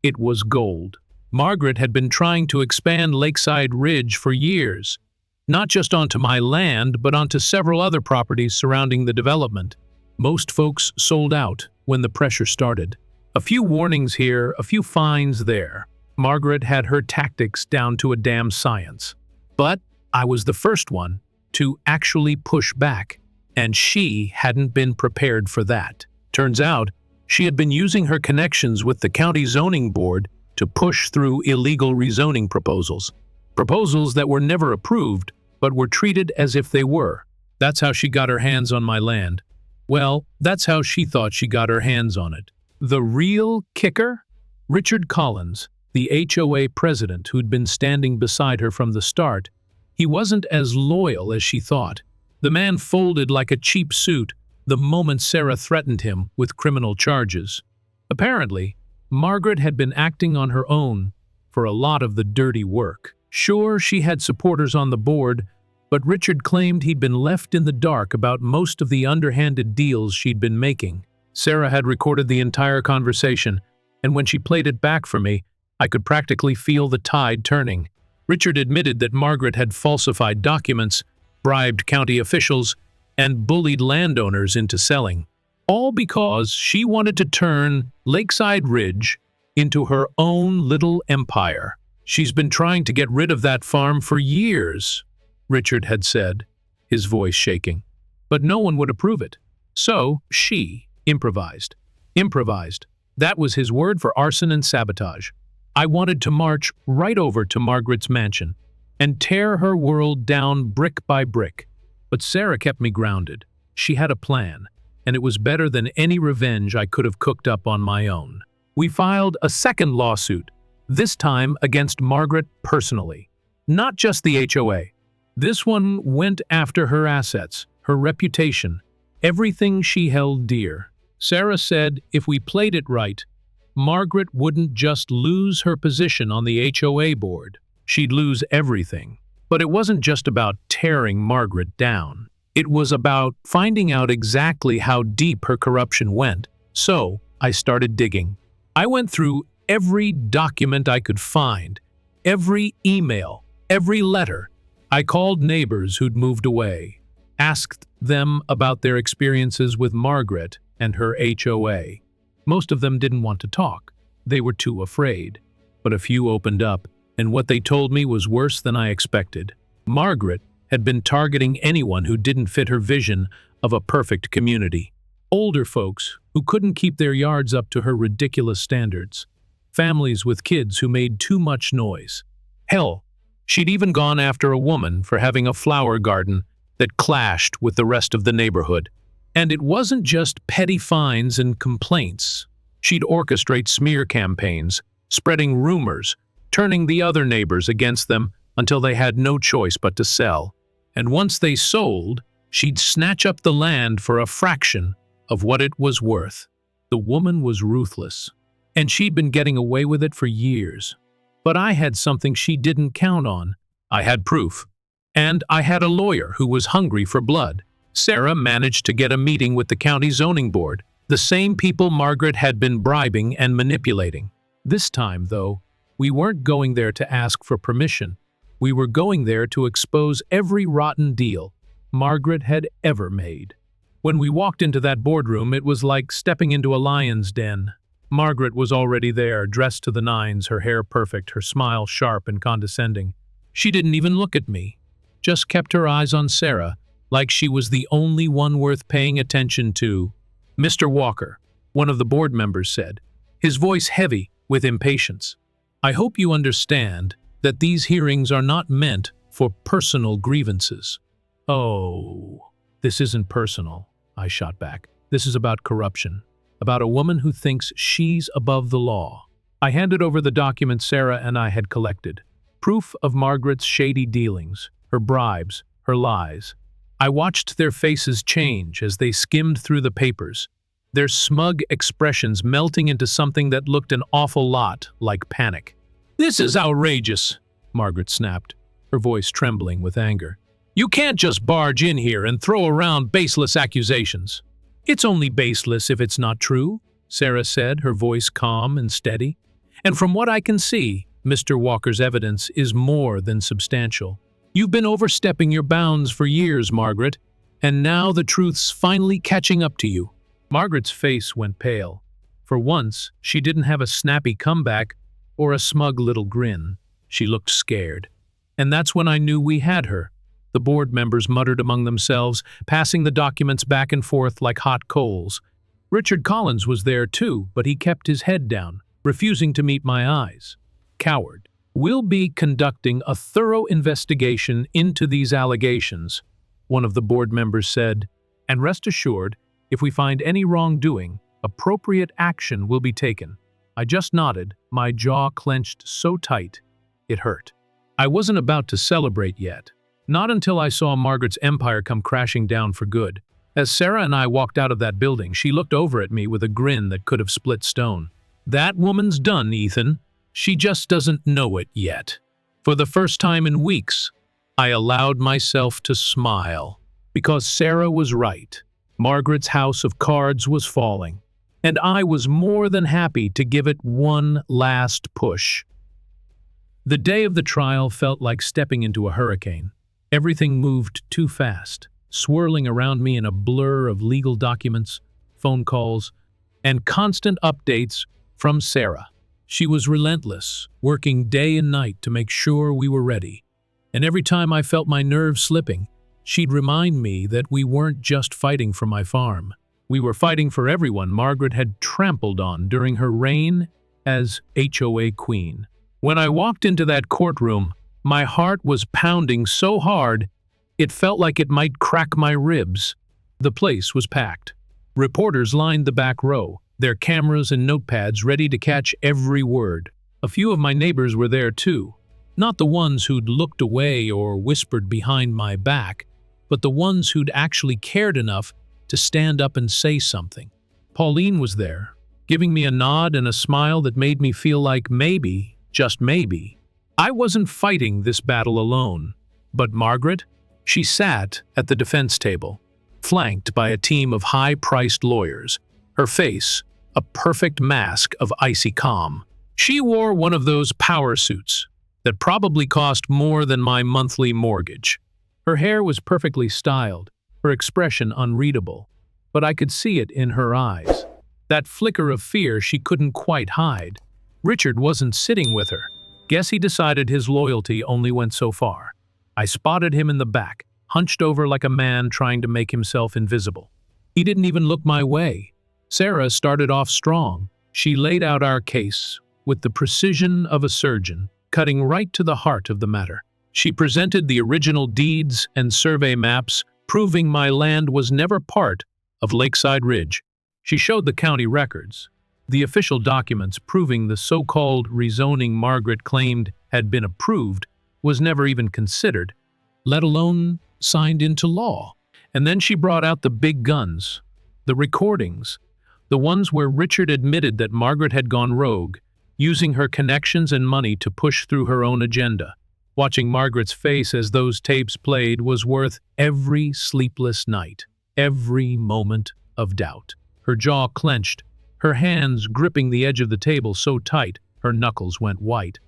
It was gold. Margaret had been trying to expand Lakeside Ridge for years, not just onto my land, but onto several other properties surrounding the development. Most folks sold out when the pressure started. A few warnings here, a few fines there. Margaret had her tactics down to a damn science. But I was the first one to actually push back, and she hadn't been prepared for that. Turns out, she had been using her connections with the county zoning board to push through illegal rezoning proposals. Proposals that were never approved, but were treated as if they were. That's how she got her hands on my land. Well, that's how she thought she got her hands on it. The real kicker? Richard Collins, the HOA president who'd been standing beside her from the start, he wasn't as loyal as she thought. The man folded like a cheap suit the moment Sarah threatened him with criminal charges. Apparently, Margaret had been acting on her own for a lot of the dirty work. Sure, she had supporters on the board, but Richard claimed he'd been left in the dark about most of the underhanded deals she'd been making. Sarah had recorded the entire conversation, and when she played it back for me, I could practically feel the tide turning. Richard admitted that Margaret had falsified documents, bribed county officials, and bullied landowners into selling, all because she wanted to turn Lakeside Ridge into her own little empire. She's been trying to get rid of that farm for years, Richard had said, his voice shaking. But no one would approve it. So she improvised. Improvised. That was his word for arson and sabotage. I wanted to march right over to Margaret's mansion and tear her world down brick by brick. But Sarah kept me grounded. She had a plan, and it was better than any revenge I could have cooked up on my own. We filed a second lawsuit, this time against Margaret personally, not just the HOA. This one went after her assets, her reputation, everything she held dear. Sarah said if we played it right, Margaret wouldn't just lose her position on the HOA board, she'd lose everything. But it wasn't just about tearing Margaret down. It was about finding out exactly how deep her corruption went. So I started digging. I went through every document I could find, every email, every letter. I called neighbors who'd moved away, asked them about their experiences with Margaret and her HOA. Most of them didn't want to talk. They were too afraid. But a few opened up, and what they told me was worse than I expected. Margaret had been targeting anyone who didn't fit her vision of a perfect community. Older folks who couldn't keep their yards up to her ridiculous standards. Families with kids who made too much noise. Hell, she'd even gone after a woman for having a flower garden that clashed with the rest of the neighborhood. And it wasn't just petty fines and complaints. She'd orchestrate smear campaigns, spreading rumors, turning the other neighbors against them until they had no choice but to sell. And once they sold, she'd snatch up the land for a fraction of what it was worth. The woman was ruthless, and she'd been getting away with it for years. But I had something she didn't count on. I had proof. And I had a lawyer who was hungry for blood. Sarah managed to get a meeting with the county zoning board, the same people Margaret had been bribing and manipulating. This time, though, we weren't going there to ask for permission. We were going there to expose every rotten deal Margaret had ever made. When we walked into that boardroom, it was like stepping into a lion's den. Margaret was already there, dressed to the nines, her hair perfect, her smile sharp and condescending. She didn't even look at me, just kept her eyes on Sarah, like she was the only one worth paying attention to. Mr. Walker, one of the board members said, his voice heavy with impatience. I hope you understand that these hearings are not meant for personal grievances. Oh, this isn't personal, I shot back. This is about corruption, about a woman who thinks she's above the law. I handed over the documents Sarah and I had collected. Proof of Margaret's shady dealings, her bribes, her lies. I watched their faces change as they skimmed through the papers, their smug expressions melting into something that looked an awful lot like panic. "This is outrageous," Margaret snapped, her voice trembling with anger. "You can't just barge in here and throw around baseless accusations." "It's only baseless if it's not true," Sarah said, her voice calm and steady. "And from what I can see, Mr. Walker's evidence is more than substantial. You've been overstepping your bounds for years, Margaret, and now the truth's finally catching up to you." Margaret's face went pale. For once, she didn't have a snappy comeback or a smug little grin. She looked scared. And that's when I knew we had her. The board members muttered among themselves, passing the documents back and forth like hot coals. Richard Collins was there too, but he kept his head down, refusing to meet my eyes. Coward. "We'll be conducting a thorough investigation into these allegations," one of the board members said, "and rest assured, if we find any wrongdoing, appropriate action will be taken." I just nodded, my jaw clenched so tight, it hurt. I wasn't about to celebrate yet. Not until I saw Margaret's empire come crashing down for good. As Sarah and I walked out of that building, she looked over at me with a grin that could have split stone. "That woman's done, Ethan. She just doesn't know it yet." For the first time in weeks, I allowed myself to smile. Because Sarah was right. Margaret's house of cards was falling, and I was more than happy to give it one last push. The day of the trial felt like stepping into a hurricane. Everything moved too fast, swirling around me in a blur of legal documents, phone calls, and constant updates from Sarah. She was relentless, working day and night to make sure we were ready. And every time I felt my nerves slipping, she'd remind me that we weren't just fighting for my farm. We were fighting for everyone Margaret had trampled on during her reign as HOA queen. When I walked into that courtroom, my heart was pounding so hard, it felt like it might crack my ribs. The place was packed. Reporters lined the back row, their cameras and notepads ready to catch every word. A few of my neighbors were there too. Not the ones who'd looked away or whispered behind my back, but the ones who'd actually cared enough to stand up and say something. Pauline was there, giving me a nod and a smile that made me feel like maybe, just maybe, I wasn't fighting this battle alone. But Margaret? She sat at the defense table, flanked by a team of high-priced lawyers, her face a perfect mask of icy calm. She wore one of those power suits that probably cost more than my monthly mortgage. Her hair was perfectly styled, her expression unreadable, but I could see it in her eyes. That flicker of fear she couldn't quite hide. Richard wasn't sitting with her. Guess he decided his loyalty only went so far. I spotted him in the back, hunched over like a man trying to make himself invisible. He didn't even look my way. Sarah started off strong. She laid out our case with the precision of a surgeon, cutting right to the heart of the matter. She presented the original deeds and survey maps, proving my land was never part of Lakeside Ridge. She showed the county records, the official documents proving the so-called rezoning Margaret claimed had been approved was never even considered, let alone signed into law. And then she brought out the big guns, the recordings, the ones where Richard admitted that Margaret had gone rogue, using her connections and money to push through her own agenda. Watching Margaret's face as those tapes played was worth every sleepless night, every moment of doubt. Her jaw clenched, her hands gripping the edge of the table so tight her knuckles went white.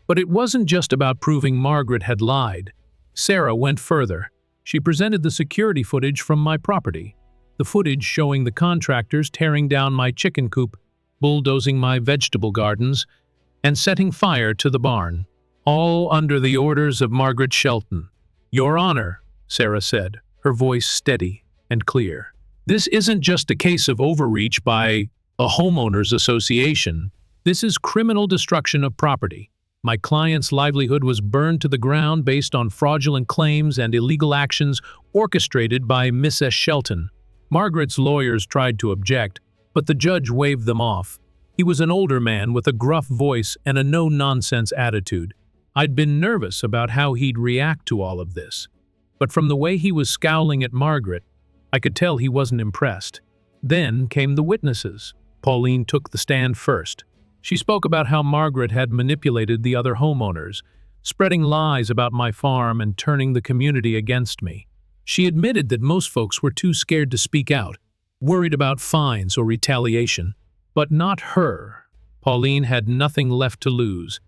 But it wasn't just about proving Margaret had lied. Sarah went further. She presented the security footage from my property, the footage showing the contractors tearing down my chicken coop, bulldozing my vegetable gardens, and setting fire to the barn, all under the orders of Margaret Shelton. "Your Honor," Sarah said, her voice steady and clear. "This isn't just a case of overreach by a homeowners association. This is criminal destruction of property. My client's livelihood was burned to the ground based on fraudulent claims and illegal actions orchestrated by Mrs. Shelton." Margaret's lawyers tried to object, but the judge waved them off. He was an older man with a gruff voice and a no-nonsense attitude. I'd been nervous about how he'd react to all of this, but from the way he was scowling at Margaret, I could tell he wasn't impressed. Then came the witnesses. Pauline took the stand first. She spoke about how Margaret had manipulated the other homeowners, spreading lies about my farm and turning the community against me. She admitted that most folks were too scared to speak out, worried about fines or retaliation. But not her. Pauline had nothing left to lose,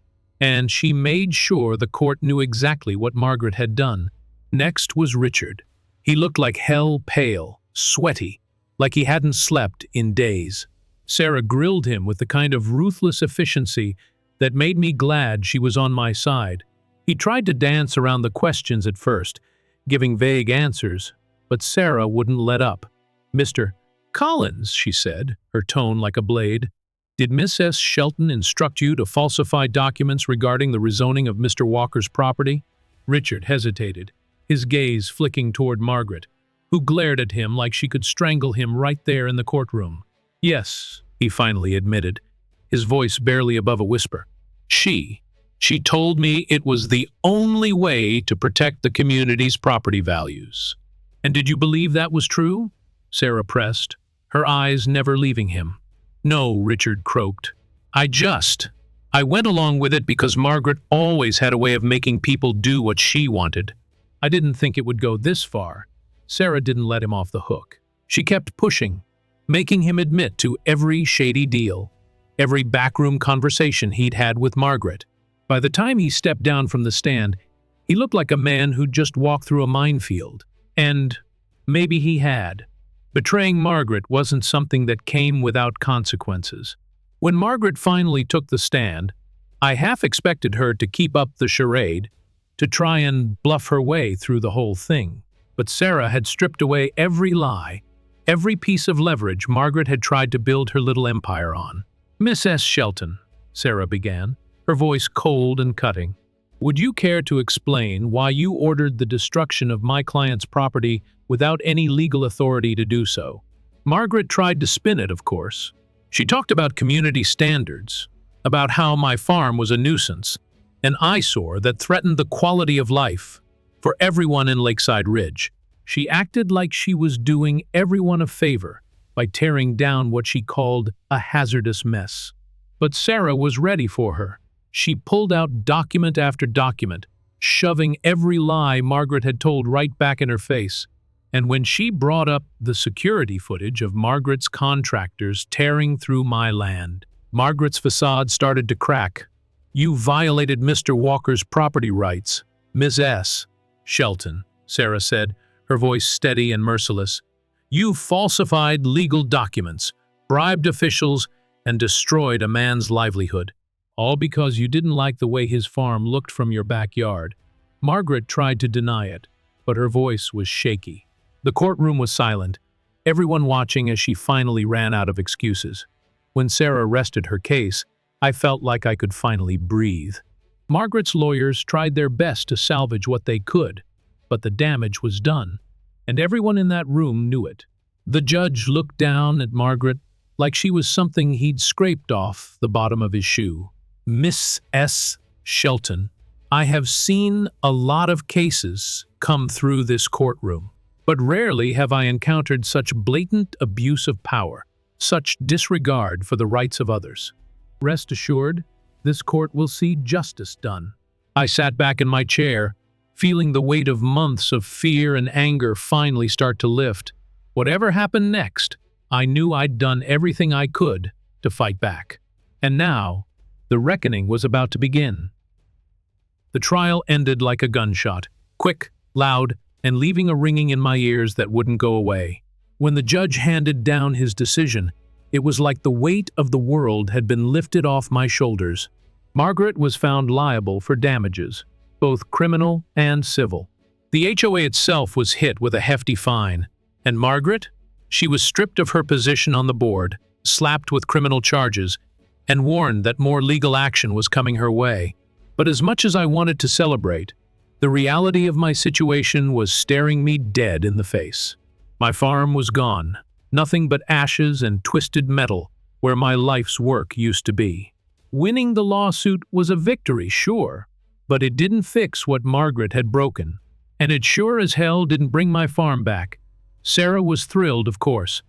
and she made sure the court knew exactly what Margaret had done. Next was Richard. He looked like hell pale, sweaty, like he hadn't slept in days. Sarah grilled him with the kind of ruthless efficiency that made me glad she was on my side. He tried to dance around the questions at first, giving vague answers, but Sarah wouldn't let up. "Mr. Collins," she said, her tone like a blade, "did Miss S. Shelton instruct you to falsify documents regarding the rezoning of Mr. Walker's property?" Richard hesitated, his gaze flicking toward Margaret, who glared at him like she could strangle him right there in the courtroom. "Yes," he finally admitted, his voice barely above a whisper. She told me it was the only way to protect the community's property values." "And did you believe that was true?" Sarah pressed, her eyes never leaving him. "No," Richard croaked. I went along with it because Margaret always had a way of making people do what she wanted. I didn't think it would go this far." Sarah didn't let him off the hook. She kept pushing, making him admit to every shady deal, every backroom conversation he'd had with Margaret. By the time he stepped down from the stand, he looked like a man who'd just walked through a minefield. And maybe he had. Betraying Margaret wasn't something that came without consequences. When Margaret finally took the stand, I half expected her to keep up the charade, to try and bluff her way through the whole thing. But Sarah had stripped away every lie, every piece of leverage Margaret had tried to build her little empire on. "Miss S. Shelton," Sarah began, her voice cold and cutting, "would you care to explain why you ordered the destruction of my client's property without any legal authority to do so?" Margaret tried to spin it, of course. She talked about community standards, about how my farm was a nuisance, an eyesore that threatened the quality of life for everyone in Lakeside Ridge. She acted like she was doing everyone a favor by tearing down what she called a hazardous mess. But Sarah was ready for her. She pulled out document after document, shoving every lie Margaret had told right back in her face. And when she brought up the security footage of Margaret's contractors tearing through my land, Margaret's facade started to crack. "You violated Mr. Walker's property rights, Ms. S. Shelton," Sarah said, her voice steady and merciless. "You falsified legal documents, bribed officials, and destroyed a man's livelihood, all because you didn't like the way his farm looked from your backyard." Margaret tried to deny it, but her voice was shaky. The courtroom was silent, everyone watching as she finally ran out of excuses. When Sarah rested her case, I felt like I could finally breathe. Margaret's lawyers tried their best to salvage what they could, but the damage was done, and everyone in that room knew it. The judge looked down at Margaret like she was something he'd scraped off the bottom of his shoe. "Miss S. Shelton, I have seen a lot of cases come through this courtroom, but rarely have I encountered such blatant abuse of power, such disregard for the rights of others. Rest assured, this court will see justice done." I sat back in my chair, feeling the weight of months of fear and anger finally start to lift. Whatever happened next, I knew I'd done everything I could to fight back. And now, the reckoning was about to begin. The trial ended like a gunshot, quick, loud, and leaving a ringing in my ears that wouldn't go away. When the judge handed down his decision, it was like the weight of the world had been lifted off my shoulders. Margaret was found liable for damages, both criminal and civil. The HOA itself was hit with a hefty fine, and Margaret? She was stripped of her position on the board, slapped with criminal charges, and warned that more legal action was coming her way. But as much as I wanted to celebrate, the reality of my situation was staring me dead in the face. My farm was gone, nothing but ashes and twisted metal, where my life's work used to be. Winning the lawsuit was a victory, sure, but it didn't fix what Margaret had broken. And it sure as hell didn't bring my farm back. Sarah was thrilled, of course,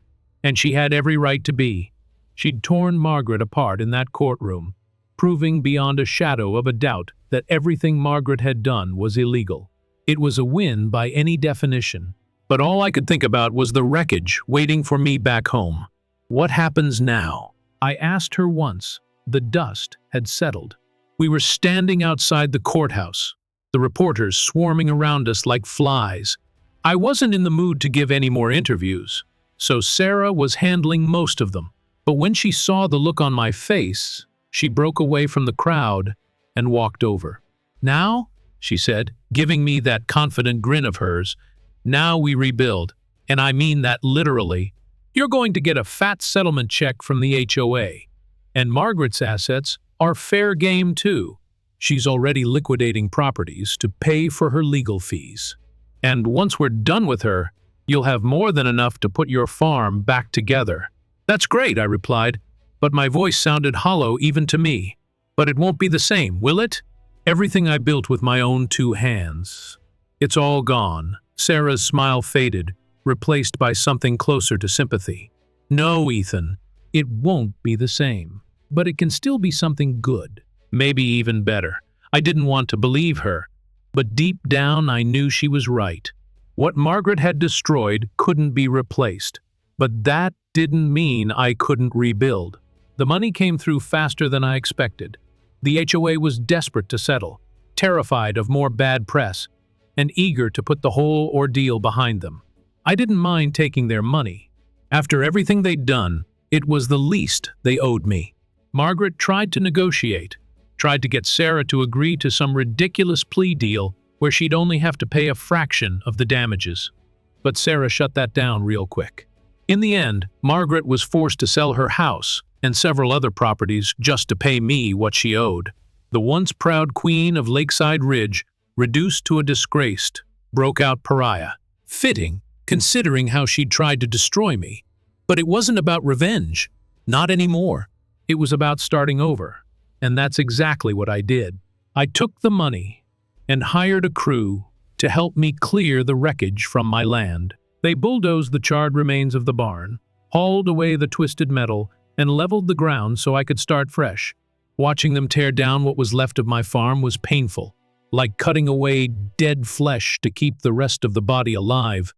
and she had every right to be. She'd torn Margaret apart in that courtroom, proving beyond a shadow of a doubt that everything Margaret had done was illegal. It was a win by any definition. But all I could think about was the wreckage waiting for me back home. What happens now? I asked her once. The dust had settled. We were standing outside the courthouse, the reporters swarming around us like flies. I wasn't in the mood to give any more interviews, so Sarah was handling most of them. But when she saw the look on my face, she broke away from the crowd and walked over. "Now," she said, giving me that confident grin of hers, "now we rebuild, and I mean that literally. You're going to get a fat settlement check from the HOA. And Margaret's assets are fair game too. She's already liquidating properties to pay for her legal fees. And once we're done with her, you'll have more than enough to put your farm back together." "That's great," I replied, but my voice sounded hollow even to me. "But it won't be the same, will it? Everything I built with my own 2 hands. It's all gone." Sarah's smile faded, replaced by something closer to sympathy. "No, Ethan, it won't be the same. But it can still be something good. Maybe even better." I didn't want to believe her, but deep down I knew she was right. What Margaret had destroyed couldn't be replaced. But that didn't mean I couldn't rebuild. The money came through faster than I expected. The HOA was desperate to settle, terrified of more bad press, and eager to put the whole ordeal behind them. I didn't mind taking their money. After everything they'd done, it was the least they owed me. Margaret tried to negotiate, tried to get Sarah to agree to some ridiculous plea deal where she'd only have to pay a fraction of the damages. But Sarah shut that down real quick. In the end, Margaret was forced to sell her house and several other properties just to pay me what she owed. The once proud queen of Lakeside Ridge, reduced to a disgraced, broke-out pariah. Fitting, considering how she'd tried to destroy me. But it wasn't about revenge. Not anymore. It was about starting over. And that's exactly what I did. I took the money and hired a crew to help me clear the wreckage from my land. They bulldozed the charred remains of the barn, hauled away the twisted metal, and leveled the ground so I could start fresh. Watching them tear down what was left of my farm was painful, like cutting away dead flesh to keep the rest of the body alive.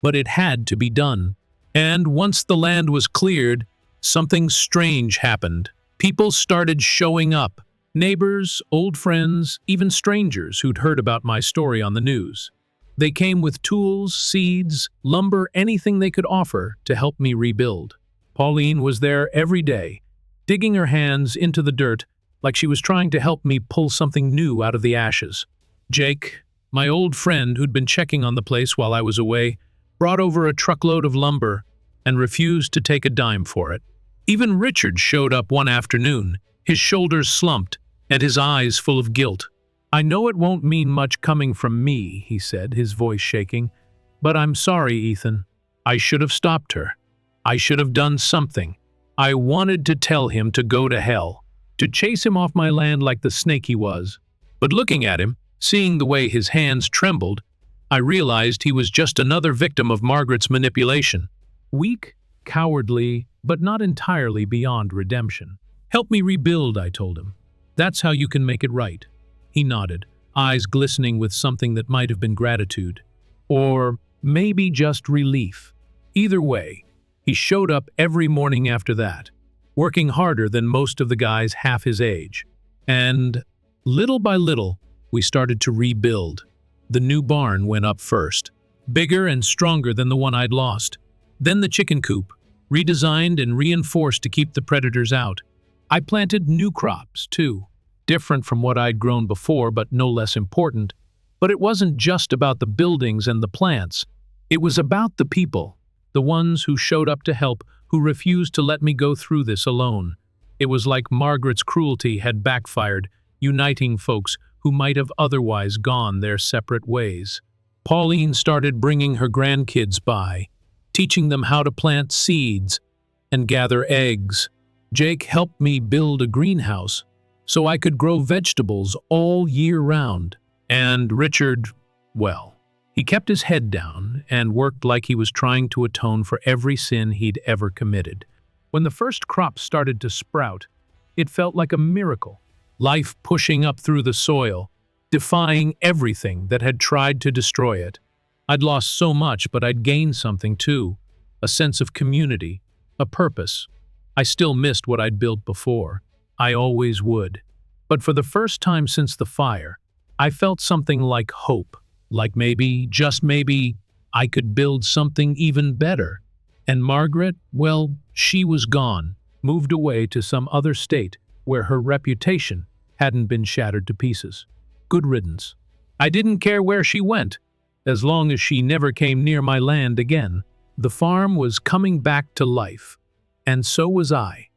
But it had to be done. And once the land was cleared, something strange happened. People started showing up. Neighbors, old friends, even strangers who'd heard about my story on the news. They came with tools, seeds, lumber, anything they could offer to help me rebuild. Pauline was there every day, digging her hands into the dirt like she was trying to help me pull something new out of the ashes. Jake, my old friend who'd been checking on the place while I was away, brought over a truckload of lumber and refused to take a dime for it. Even Richard showed up one afternoon, his shoulders slumped and his eyes full of guilt. "I know it won't mean much coming from me," he said, his voice shaking, "but I'm sorry, Ethan. I should have stopped her. I should have done something. I wanted to tell him to go to hell, to chase him off my land like the snake he was. But looking at him, seeing the way his hands trembled, I realized he was just another victim of Margaret's manipulation. Weak, cowardly, but not entirely beyond redemption. "Help me rebuild," I told him. "That's how you can make it right." He nodded, eyes glistening with something that might have been gratitude. Or maybe just relief. Either way, he showed up every morning after that, working harder than most of the guys half his age. And little by little, we started to rebuild. The new barn went up first, bigger and stronger than the one I'd lost. Then the chicken coop, redesigned and reinforced to keep the predators out. I planted new crops, too, different from what I'd grown before, but no less important. But it wasn't just about the buildings and the plants. It was about the people, the ones who showed up to help, who refused to let me go through this alone. It was like Margaret's cruelty had backfired, uniting folks who might have otherwise gone their separate ways. Pauline started bringing her grandkids by, teaching them how to plant seeds and gather eggs. Jake helped me build a greenhouse so I could grow vegetables all year round. And Richard, well, he kept his head down and worked like he was trying to atone for every sin he'd ever committed. When the first crops started to sprout, it felt like a miracle. Life pushing up through the soil, defying everything that had tried to destroy it. I'd lost so much, but I'd gained something too. A sense of community, a purpose. I still missed what I'd built before. I always would. But for the first time since the fire, I felt something like hope. Like maybe, just maybe, I could build something even better. And Margaret, well, she was gone, moved away to some other state where her reputation hadn't been shattered to pieces. Good riddance. I didn't care where she went, as long as she never came near my land again. The farm was coming back to life, and so was I.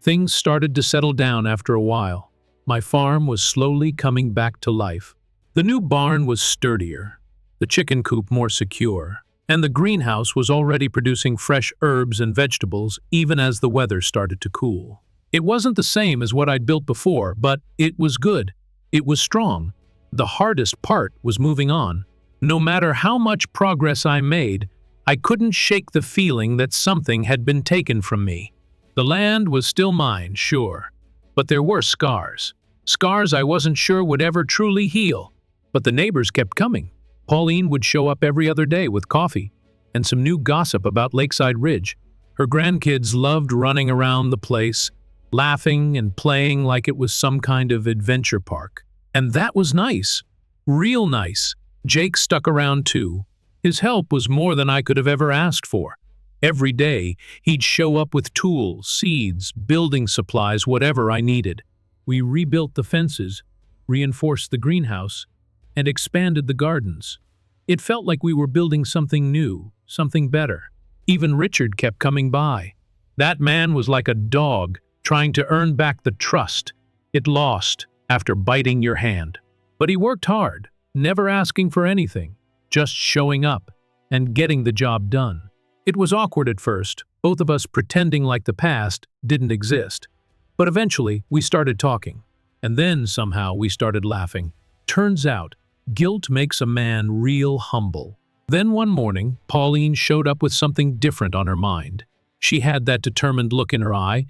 Things started to settle down after a while. My farm was slowly coming back to life. The new barn was sturdier, the chicken coop more secure, and the greenhouse was already producing fresh herbs and vegetables even as the weather started to cool. It wasn't the same as what I'd built before, but it was good. It was strong. The hardest part was moving on. No matter how much progress I made, I couldn't shake the feeling that something had been taken from me. The land was still mine, sure, but there were scars. Scars I wasn't sure would ever truly heal. But the neighbors kept coming. Pauline would show up every other day with coffee and some new gossip about Lakeside Ridge. Her grandkids loved running around the place, laughing and playing like it was some kind of adventure park. And that was nice. Real nice. Jake stuck around too. His help was more than I could have ever asked for. Every day, he'd show up with tools, seeds, building supplies, whatever I needed. We rebuilt the fences, reinforced the greenhouse, and expanded the gardens. It felt like we were building something new, something better. Even Richard kept coming by. That man was like a dog trying to earn back the trust it lost after biting your hand. But he worked hard, never asking for anything, just showing up and getting the job done. It was awkward at first, both of us pretending like the past didn't exist. But eventually, we started talking. And then somehow we started laughing. Turns out, guilt makes a man real humble. Then one morning, Pauline showed up with something different on her mind. She had that determined look in her eye,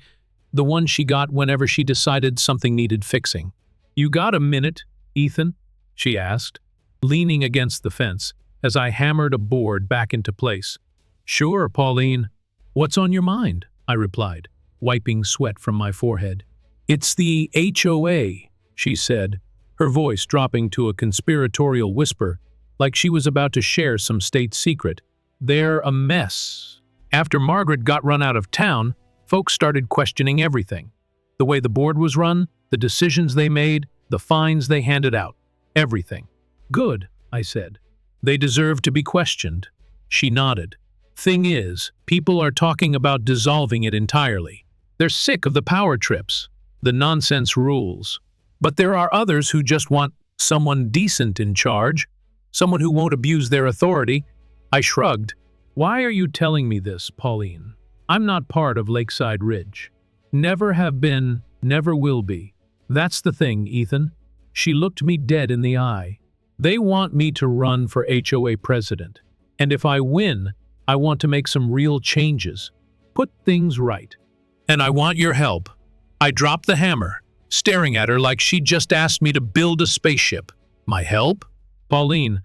the one she got whenever she decided something needed fixing. "You got a minute, Ethan?" she asked, leaning against the fence as I hammered a board back into place. "Sure, Pauline. What's on your mind?" I replied, wiping sweat from my forehead. "It's the HOA," she said, her voice dropping to a conspiratorial whisper, like she was about to share some state secret. "They're a mess. After Margaret got run out of town, folks started questioning everything. The way the board was run, the decisions they made, the fines they handed out. Everything." "Good," I said. "They deserve to be questioned." She nodded. "Thing is, people are talking about dissolving it entirely. They're sick of the power trips, the nonsense rules. But there are others who just want someone decent in charge, someone who won't abuse their authority." I shrugged. "Why are you telling me this, Pauline? I'm not part of Lakeside Ridge. Never have been, never will be. That's the thing, Ethan." She looked me dead in the eye. "They want me to run for HOA president. And if I win, I want to make some real changes. Put things right. And I want your help." I dropped the hammer, staring at her like she'd just asked me to build a spaceship. "My help? Pauline,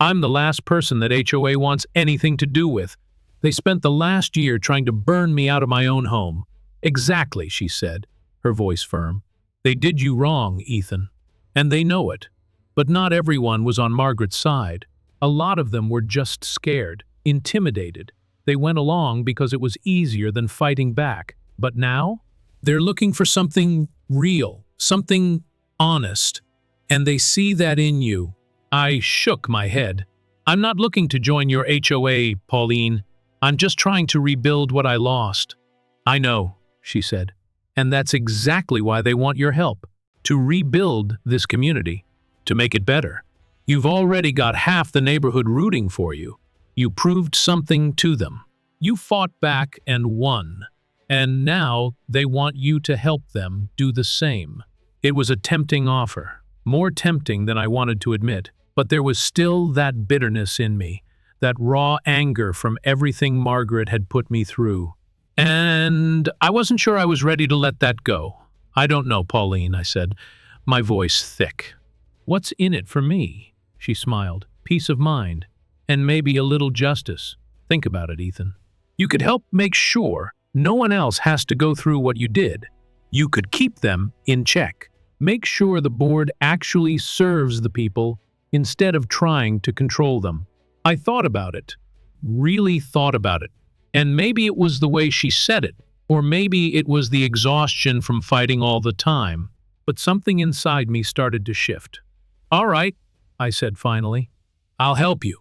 I'm the last person that HOA wants anything to do with. They spent the last year trying to burn me out of my own home." "Exactly," she said, her voice firm. "They did you wrong, Ethan. And they know it. But not everyone was on Margaret's side. A lot of them were just scared, intimidated. They went along because it was easier than fighting back. But now, they're looking for something real, something honest. And they see that in you." I shook my head. "I'm not looking to join your HOA, Pauline. I'm just trying to rebuild what I lost." "I know," she said. "And that's exactly why they want your help. To rebuild this community. To make it better. You've already got half the neighborhood rooting for you. You proved something to them. You fought back and won. and now they want you to help them do the same. It was a tempting offer, more tempting than I wanted to admit, but there was still that bitterness in me, that raw anger from everything Margaret had put me through. And I wasn't sure I was ready to let that go. "I don't know, Pauline," I said, my voice thick. "What's in it for me?" She smiled. "Peace of mind, and maybe a little justice. Think about it, Ethan. You could help make sure no one else has to go through what you did. You could keep them in check. Make sure the board actually serves the people instead of trying to control them." I thought about it, really thought about it. And maybe it was the way she said it, or maybe it was the exhaustion from fighting all the time, but something inside me started to shift. "All right," I said finally. "I'll help you.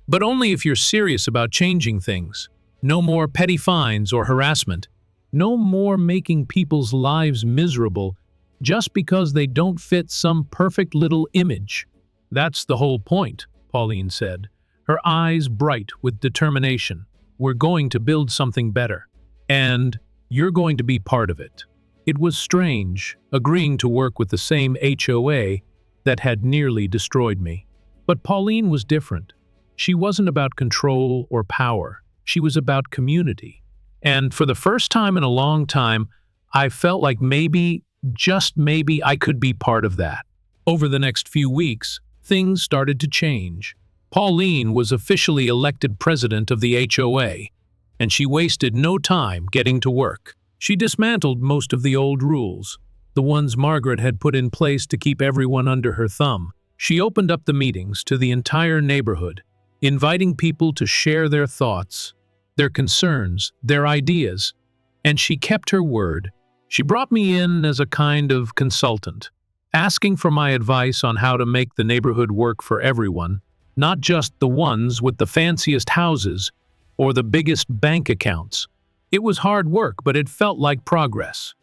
But only if you're serious about changing things. No more petty fines or harassment. No more making people's lives miserable just because they don't fit some perfect little image." "That's the whole point," Pauline said, her eyes bright with determination. "We're going to build something better, and you're going to be part of it." It was strange, agreeing to work with the same HOA that had nearly destroyed me. But Pauline was different. She wasn't about control or power. She was about community. And for the first time in a long time, I felt like maybe, just maybe, I could be part of that. Over the next few weeks, things started to change. Pauline was officially elected president of the HOA, and she wasted no time getting to work. She dismantled most of the old rules, the ones Margaret had put in place to keep everyone under her thumb. She opened up the meetings to the entire neighborhood, inviting people to share their thoughts, their concerns, their ideas, and she kept her word. She brought me in as a kind of consultant, asking for my advice on how to make the neighborhood work for everyone, not just the ones with the fanciest houses or the biggest bank accounts. It was hard work, but it felt like progress.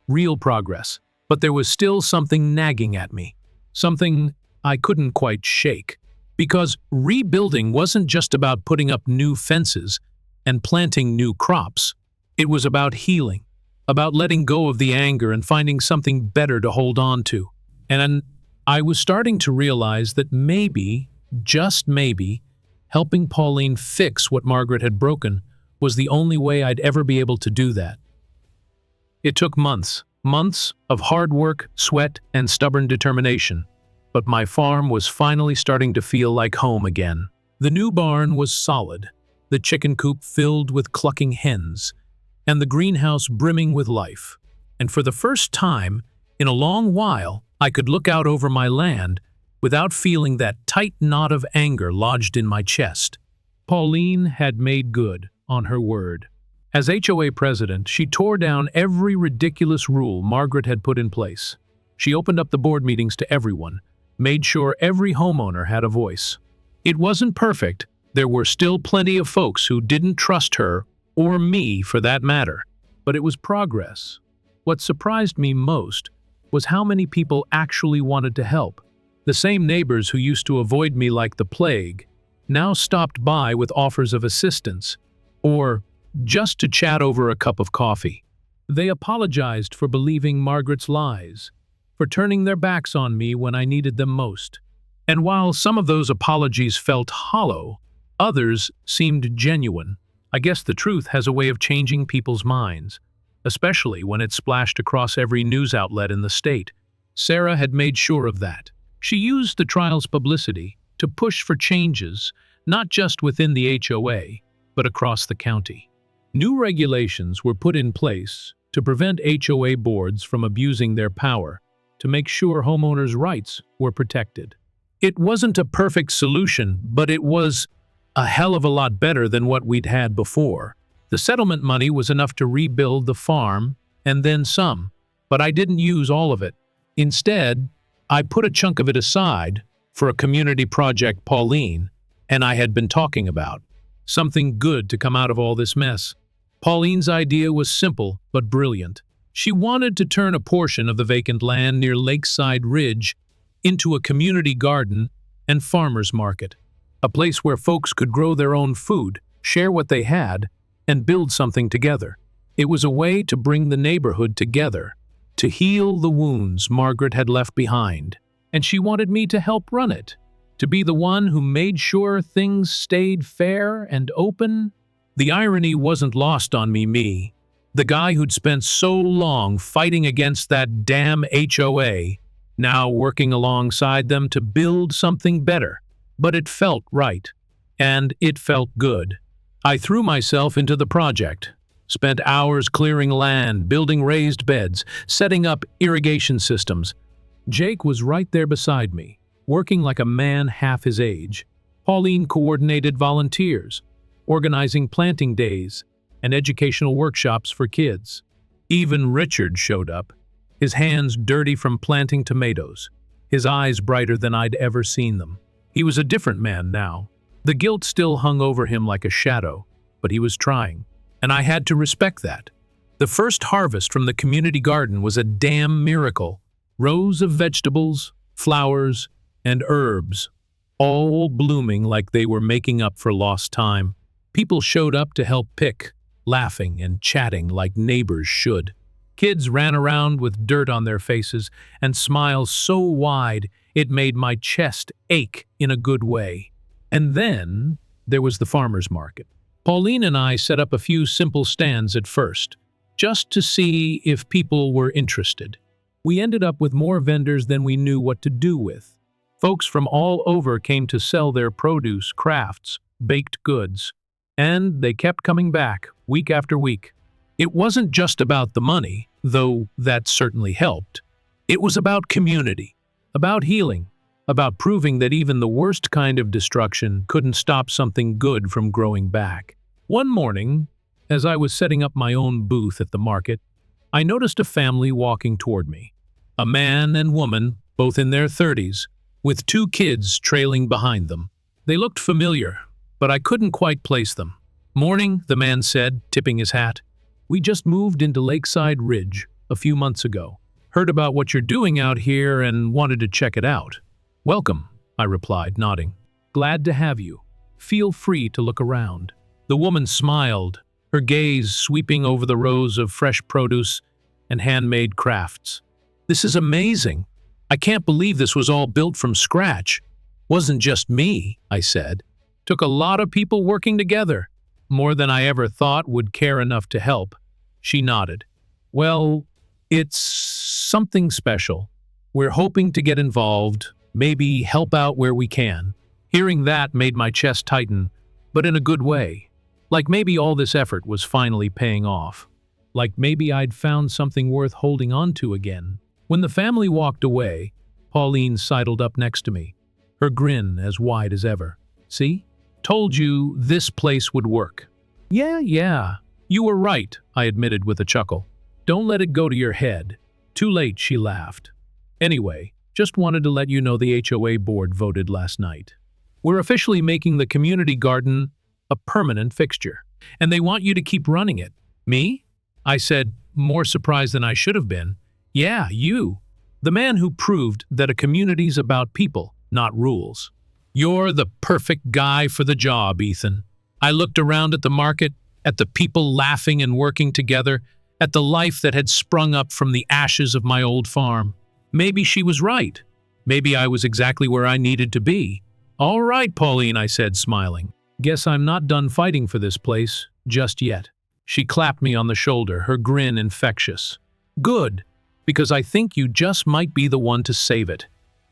Real progress. But there was still something nagging at me. Something I couldn't quite shake. Because rebuilding wasn't just about putting up new fences and planting new crops. It was about healing, about letting go of the anger and finding something better to hold on to. And I was starting to realize that maybe, just maybe, helping Pauline fix what Margaret had broken was the only way I'd ever be able to do that. It took months of hard work, sweat, and stubborn determination, but my farm was finally starting to feel like home again. The new barn was solid, the chicken coop filled with clucking hens, and the greenhouse brimming with life. And for the first time in a long while, I could look out over my land without feeling that tight knot of anger lodged in my chest. Pauline had made good on her word. As HOA president, she tore down every ridiculous rule Margaret had put in place. She opened up the board meetings to everyone, made sure every homeowner had a voice. It wasn't perfect. There were still plenty of folks who didn't trust her, or me for that matter, but it was progress. What surprised me most was how many people actually wanted to help. The same neighbors who used to avoid me like the plague now stopped by with offers of assistance, or just to chat over a cup of coffee. They apologized for believing Margaret's lies, for turning their backs on me when I needed them most. And while some of those apologies felt hollow, others seemed genuine. I guess the truth has a way of changing people's minds, especially when it's splashed across every news outlet in the state. Sarah had made sure of that. She used the trial's publicity to push for changes, not just within the HOA, but across the county. New regulations were put in place to prevent HOA boards from abusing their power, to make sure homeowners' rights were protected. It wasn't a perfect solution, but it was a hell of a lot better than what we'd had before. The settlement money was enough to rebuild the farm, and then some, but I didn't use all of it. Instead, I put a chunk of it aside for a community project Pauline and I had been talking about. Something good to come out of all this mess. Pauline's idea was simple but brilliant. She wanted to turn a portion of the vacant land near Lakeside Ridge into a community garden and farmers market, a place where folks could grow their own food, share what they had, and build something together. It was a way to bring the neighborhood together, to heal the wounds Margaret had left behind, and she wanted me to help run it, to be the one who made sure things stayed fair and open. The irony wasn't lost on me, the guy who'd spent so long fighting against that damn HOA, now working alongside them to build something better. But it felt right, and it felt good. I threw myself into the project, spent hours clearing land, building raised beds, setting up irrigation systems. Jake was right there beside me, working like a man half his age. Pauline coordinated volunteers, organizing planting days and educational workshops for kids. Even Richard showed up, his hands dirty from planting tomatoes, his eyes brighter than I'd ever seen them. He was a different man now. The guilt still hung over him like a shadow, but he was trying, and I had to respect that. The first harvest from the community garden was a damn miracle. Rows of vegetables, flowers, and herbs, all blooming like they were making up for lost time. People showed up to help pick, laughing and chatting like neighbors should. Kids ran around with dirt on their faces and smiles so wide it made my chest ache in a good way. And then there was the farmer's market. Pauline and I set up a few simple stands at first, just to see if people were interested. We ended up with more vendors than we knew what to do with. Folks from all over came to sell their produce, crafts, baked goods, and they kept coming back week after week. It wasn't just about the money, though that certainly helped. It was about community, about healing, about proving that even the worst kind of destruction couldn't stop something good from growing back. One morning, as I was setting up my own booth at the market, I noticed a family walking toward me. A man and woman, both in their 30s, with 2 kids trailing behind them. They looked familiar, but I couldn't quite place them. "Morning," the man said, tipping his hat. "We just moved into Lakeside Ridge a few months ago. Heard about what you're doing out here and wanted to check it out." "Welcome," I replied, nodding. "Glad to have you. Feel free to look around." The woman smiled, her gaze sweeping over the rows of fresh produce and handmade crafts. "This is amazing. I can't believe this was all built from scratch." "Wasn't just me," I said. "Took a lot of people working together. More than I ever thought would care enough to help." She nodded. "Well, it's something special. We're hoping to get involved, maybe help out where we can." Hearing that made my chest tighten, but in a good way. Like maybe all this effort was finally paying off. Like maybe I'd found something worth holding on to again. When the family walked away, Pauline sidled up next to me, her grin as wide as ever. "See? Told you this place would work." Yeah, you were right," I admitted with a chuckle. "Don't let it go to your head." "Too late," she laughed. "Anyway, just wanted to let you know the HOA board voted last night. We're officially making the community garden a permanent fixture, and they want you to keep running it." "Me?" I said, more surprised than I should have been. "Yeah, you. The man who proved that a community's about people, not rules." "You're the perfect guy for the job, Ethan." I looked around at the market, at the people laughing and working together, at the life that had sprung up from the ashes of my old farm. Maybe she was right. Maybe I was exactly where I needed to be. "All right, Pauline," I said, smiling. "Guess I'm not done fighting for this place just yet." She clapped me on the shoulder, her grin infectious. "Good, because I think you just might be the one to save it."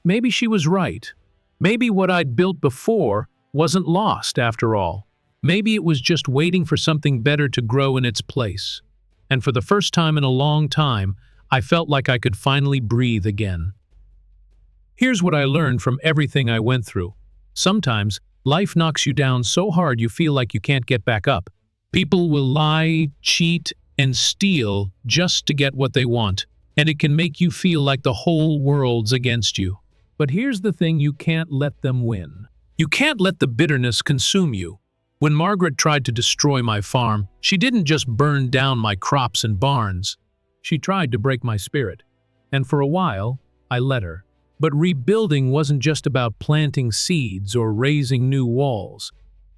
Maybe she was right. Maybe what I'd built before wasn't lost after all. Maybe it was just waiting for something better to grow in its place. And for the first time in a long time, I felt like I could finally breathe again. Here's what I learned from everything I went through. Sometimes, life knocks you down so hard you feel like you can't get back up. People will lie, cheat, and steal just to get what they want, and it can make you feel like the whole world's against you. But here's the thing: you can't let them win. You can't let the bitterness consume you. When Margaret tried to destroy my farm, she didn't just burn down my crops and barns. She tried to break my spirit. And for a while, I let her. But rebuilding wasn't just about planting seeds or raising new walls.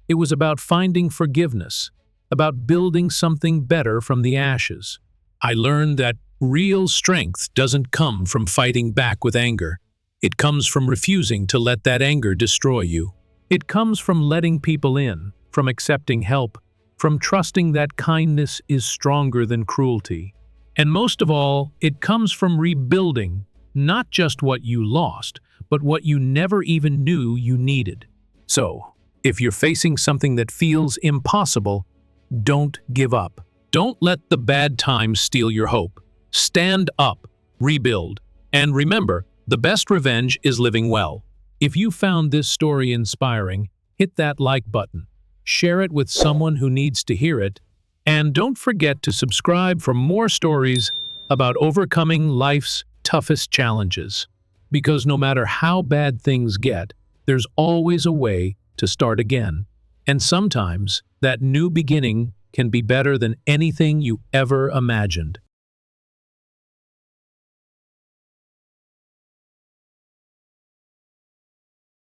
It was about finding forgiveness, about building something better from the ashes. I learned that real strength doesn't come from fighting back with anger. It comes from refusing to let that anger destroy you. It comes from letting people in, from accepting help, from trusting that kindness is stronger than cruelty. And most of all, it comes from rebuilding not just what you lost, but what you never even knew you needed. So, if you're facing something that feels impossible, don't give up. Don't let the bad times steal your hope. Stand up, rebuild, and remember, the best revenge is living well. If you found this story inspiring, hit that like button, share it with someone who needs to hear it, and don't forget to subscribe for more stories about overcoming life's toughest challenges. Because no matter how bad things get, there's always a way to start again. And sometimes that new beginning can be better than anything you ever imagined.